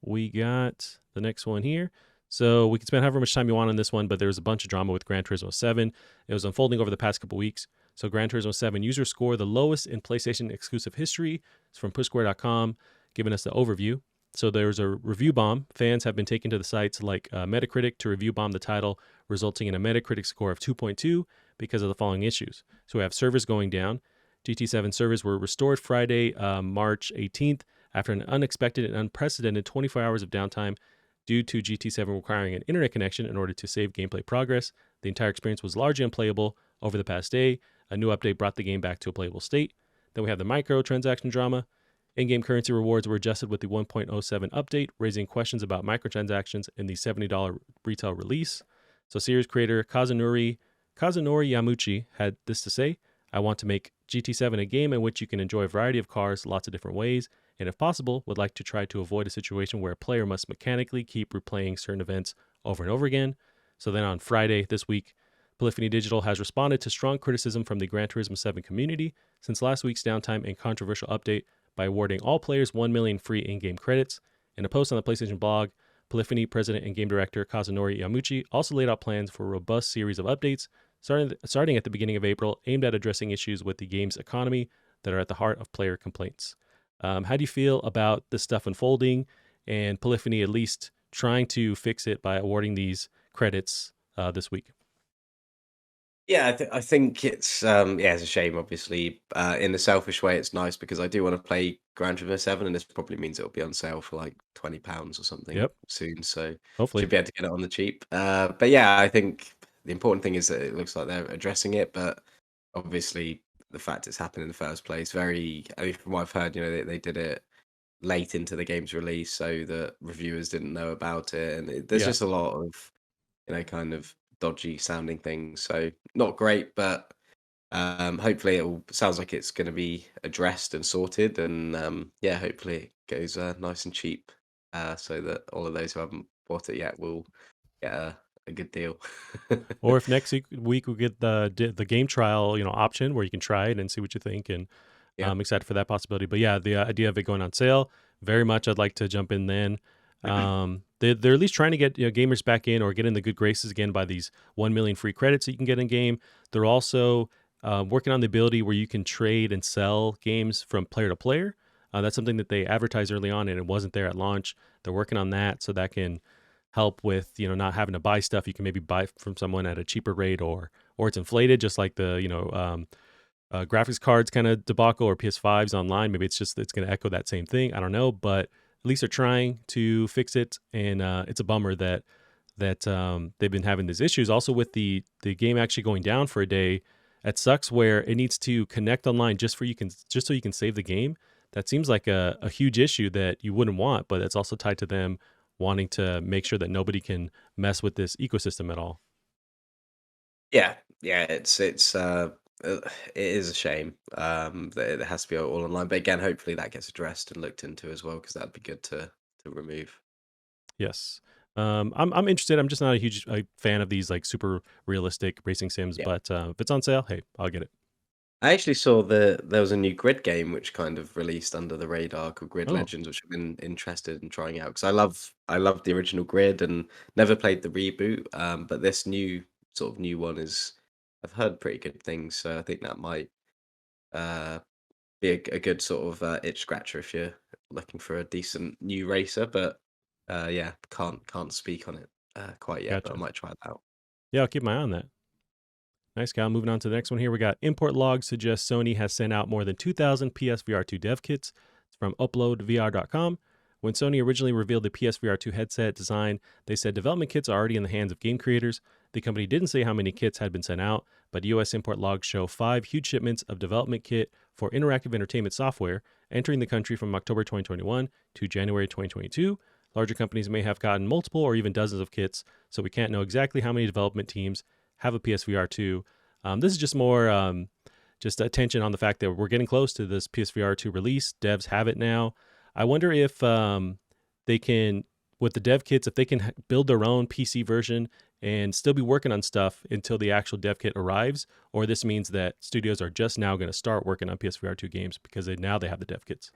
Speaker 1: We got the next one here. So we can spend however much time you want on this one, but there was a bunch of drama with Gran Turismo 7. It was unfolding over the past couple weeks. So Gran Turismo 7 user score, the lowest in PlayStation exclusive history. It's from pushsquare.com, giving us the overview. So there's a review bomb. Fans have been taken to the sites like Metacritic to review bomb the title, resulting in a Metacritic score of 2.2 because of the following issues. So we have servers going down. GT7 servers were restored Friday, March 18th, after an unexpected and unprecedented 24 hours of downtime due to GT7 requiring an internet connection in order to save gameplay progress. The entire experience was largely unplayable over the past day. A new update brought the game back to a playable state. Then we have the microtransaction drama. In-game currency rewards were adjusted with the 1.07 update, raising questions about microtransactions in the $70 retail release. So series creator Kazunori Yamuchi had this to say: I want to make GT7 a game in which you can enjoy a variety of cars lots of different ways, and if possible, would like to try to avoid a situation where a player must mechanically keep replaying certain events over and over again. So then on Friday this week, Polyphony Digital has responded to strong criticism from the Gran Turismo 7 community since last week's downtime and controversial update by awarding all players 1 million free in-game credits. In a post on the PlayStation blog, Polyphony president and game director Kazunori Yamuchi also laid out plans for a robust series of updates starting at the beginning of April, aimed at addressing issues with the game's economy that are at the heart of player complaints. How do you feel about this stuff unfolding and Polyphony at least trying to fix it by awarding these credits this week?
Speaker 2: Yeah, I think it's yeah, it's a shame. Obviously, in a selfish way, it's nice because I do want to play Gran Turismo 7, and this probably means it'll be on sale for like £20 or something
Speaker 1: Yep,
Speaker 2: soon. So
Speaker 1: hopefully.
Speaker 2: should be able to get it on the cheap. But yeah, I think the important thing is that it looks like they're addressing it. But obviously, the fact it's happened in the first place, very. I mean, from what I've heard, they did it late into the game's release, so that reviewers didn't know about it, and there's
Speaker 1: Yeah.
Speaker 2: just a lot of kind of dodgy sounding things. So not great, but hopefully it sounds like it's going to be addressed and sorted, and yeah, hopefully it goes nice and cheap, so that all of those who haven't bought it yet will get a good deal.
Speaker 1: Or if next week we get the game trial, option where you can try it and see what you think, and
Speaker 2: Yeah.
Speaker 1: I'm excited for that possibility. But yeah, the idea of it going on sale, very much I'd like to jump in then. They're at least trying to get gamers back in or get in the good graces again by these 1 million free credits that you can get in game. They're also working on the ability where you can trade and sell games from player to player. That's something that they advertised early on and it wasn't there at launch. They're working on that so that can help with not having to buy stuff. You can maybe buy from someone at a cheaper rate or it's inflated, just like the graphics cards kind of debacle or PS5s online. Maybe it's going to echo that same thing. I don't know, but at least they're trying to fix it, and it's a bummer that they've been having these issues. Also, with the game actually going down for a day, it sucks where it needs to connect online just so you can save the game. That seems like a huge issue that you wouldn't want, but it's also tied to them wanting to make sure that nobody can mess with this ecosystem at all.
Speaker 2: Yeah, yeah, it is a shame that it has to be all online. But again, hopefully that gets addressed and looked into as well, because that'd be good to remove.
Speaker 1: Yes. I'm interested. I'm just not a huge fan of these like super realistic racing sims,
Speaker 2: Yeah.
Speaker 1: but if it's on sale, hey, I'll get it.
Speaker 2: I actually saw there was a new Grid game which kind of released under the radar called Grid
Speaker 1: Oh,
Speaker 2: Legends, which I've been interested in trying out because I love the original Grid and never played the reboot. But this new one is I've heard pretty good things, so I think that might uh, be a good sort of itch scratcher if you're looking for a decent new racer. But yeah, can't speak on it quite yet, but I
Speaker 1: gotcha.
Speaker 2: might try that out.
Speaker 1: Yeah, I'll keep my eye on that. Nice, Kyle. Moving on to the next one here. We got import logs suggest Sony has sent out more than 2,000 PSVR2 dev kits. It's from uploadvr.com. When Sony originally revealed the PSVR2 headset design, they said development kits are already in the hands of game creators. The company didn't say how many kits had been sent out, but US import logs show 5 huge shipments of development kit for interactive entertainment software entering the country from October 2021 to January 2022. Larger companies may have gotten multiple or even dozens of kits, so we can't know exactly how many development teams have a PSVR 2. This is just more just attention on the fact that we're getting close to this PSVR 2 release. Devs have it now. I wonder if they can, with the dev kits, if they can build their own PC version and still be working on stuff until the actual dev kit arrives, or this means that studios are just now going to start working on PSVR 2 games because now they have the dev kits.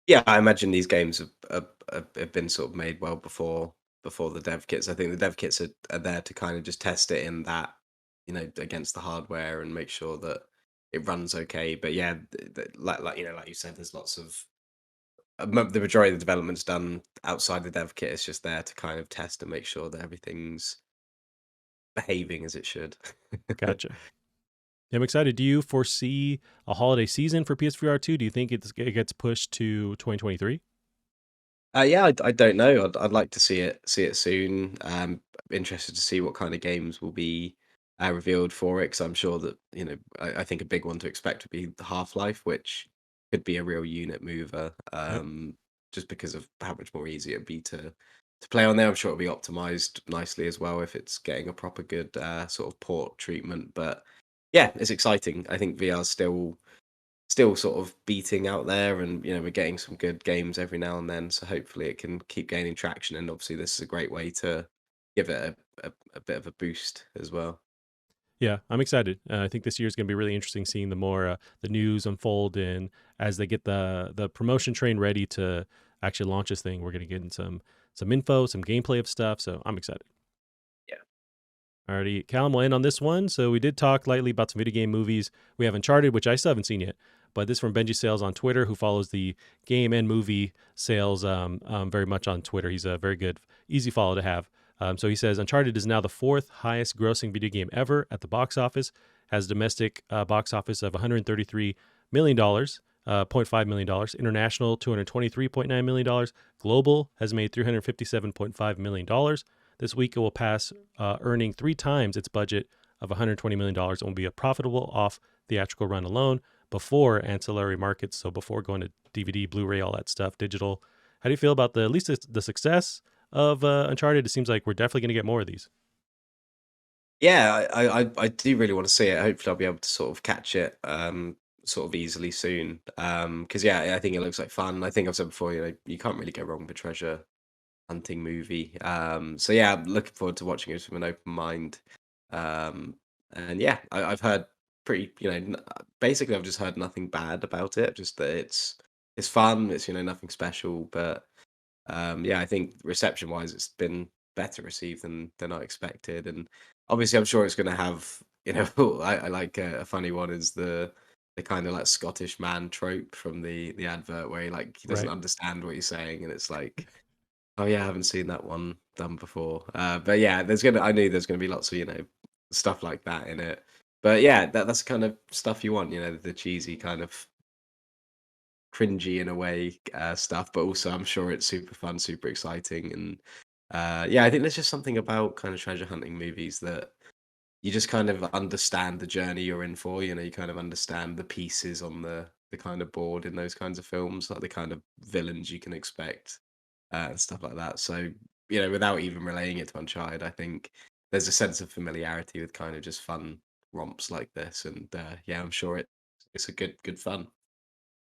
Speaker 2: Yeah, I imagine these games have been sort of made well before the dev kits. I think the dev kits are there to kind of just test it in that, against the hardware and make sure that it runs okay. But yeah, like you said, there's lots of the majority of the development's done outside the dev kit. It's just there to kind of test and make sure that everything's behaving as it should.
Speaker 1: Gotcha. I'm excited. Do you foresee a holiday season for PSVR 2? Do you think it gets pushed to 2023?
Speaker 2: Yeah, I don't know. I'd like to see it soon. Interested to see what kind of games will be revealed for it, because I'm sure that I think a big one to expect would be the Half Life, which could be a real unit mover.
Speaker 1: Yep.
Speaker 2: Just because of how much more easy it'd be to play on there. I'm sure it'll be optimized nicely as well if it's getting a proper good sort of port treatment. But yeah, it's exciting. I think VR's still sort of beating out there, and we're getting some good games every now and then, so hopefully it can keep gaining traction, and obviously this is a great way to give it a bit of a boost as well.
Speaker 1: Yeah, I'm excited. I think this year is going to be really interesting seeing the more the news unfold, and as they get the promotion train ready to actually launch this thing, we're going to get in some info, some gameplay of stuff. So I'm excited.
Speaker 2: Yeah.
Speaker 1: Alrighty, Callum will end on this one. So we did talk lightly about some video game movies. We have Uncharted, which I still haven't seen yet, but this from Benji Sales on Twitter, who follows the game and movie sales very much on Twitter. He's a very good, easy follow to have. So he says Uncharted is now the fourth highest grossing video game ever at the box office, has domestic box office of $133 million. $0.5 million. International, $223.9 million. Global has made $357.5 million. This week, it will pass, earning 3 times its budget of $120 million, and will be a profitable off theatrical run alone before ancillary markets. So before going to DVD, Blu-ray, all that stuff, digital. How do you feel about at least the success of Uncharted? It seems like we're definitely going to get more of these.
Speaker 2: Yeah, I do really want to see it. Hopefully, I'll be able to sort of catch it sort of easily soon. Because yeah, I think it looks like fun. I think I've said before, you can't really go wrong with a treasure hunting movie. So yeah, I'm looking forward to watching it with an open mind. Um, and yeah, I've heard pretty, basically I've just heard nothing bad about it. Just that it's fun. It's nothing special, but yeah, I think reception wise, it's been better received than I expected, and obviously, I'm sure it's going to have. I like a funny one is the kind of like Scottish man trope from the advert where he doesn't
Speaker 1: Right.
Speaker 2: understand what you're saying, and it's like, oh yeah, I haven't seen that one done before. But yeah, I knew there's gonna be lots of stuff like that in it. But yeah, that's the kind of stuff you want, the cheesy kind of cringy in a way, stuff, but also I'm sure it's super fun, super exciting, and yeah, I think there's just something about kind of treasure hunting movies that you just kind of understand the journey you're in for. You kind of understand the pieces on the kind of board in those kinds of films, like the kind of villains you can expect, and stuff like that. So without even relaying it to Uncharted, I think there's a sense of familiarity with kind of just fun romps like this, and yeah, I'm sure it's a good fun.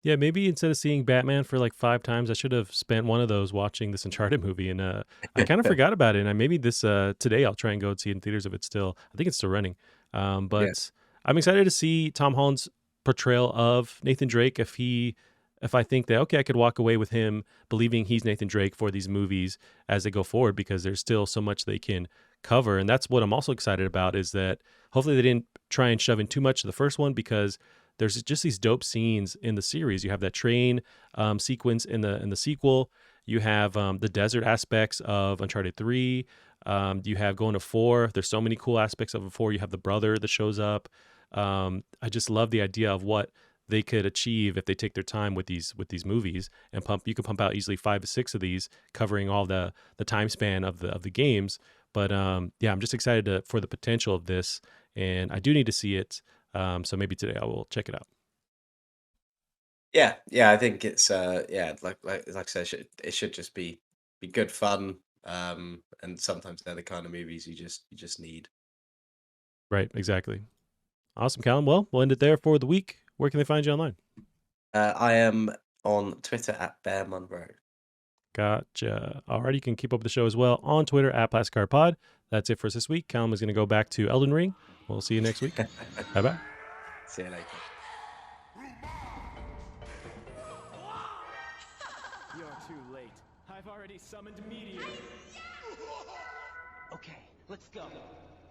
Speaker 1: Yeah, maybe instead of seeing Batman for like 5 times, I should have spent one of those watching this Uncharted movie. And I kind of forgot about it. And maybe this today I'll try and go and see it in theaters if it's still. I think it's still running.
Speaker 2: Yeah.
Speaker 1: But I'm excited to see Tom Holland's portrayal of Nathan Drake. If I think that okay, I could walk away with him believing he's Nathan Drake for these movies as they go forward, because there's still so much they can cover. And that's what I'm also excited about, is that hopefully they didn't try and shove in too much to the first one, because there's just these dope scenes in the series. You have that train sequence in the sequel. You have the desert aspects of Uncharted 3. You have going to 4. There's so many cool aspects of 4. You have the brother that shows up. I just love the idea of what they could achieve if they take their time with these movies and pump. You can pump out easily 5 to 6 of these, covering all the time span of the games. But yeah, I'm just excited for the potential of this, and I do need to see it. So maybe today I will check it out.
Speaker 2: Yeah, yeah, I think it's yeah, like I said, it should just be good fun. And sometimes they're the kind of movies you just need.
Speaker 1: Right, exactly. Awesome, Callum. Well, we'll end it there for the week. Where can they find you online?
Speaker 2: I am on Twitter at Bear Munro.
Speaker 1: Gotcha. Alrighty, you can keep up with the show as well on Twitter at PlasticCardPod. That's it for us this week. Callum is going to go back to Elden Ring. We'll see you next week. Bye bye.
Speaker 2: See you later.
Speaker 3: You're too late. I've already summoned Meteor.
Speaker 4: Okay, let's go.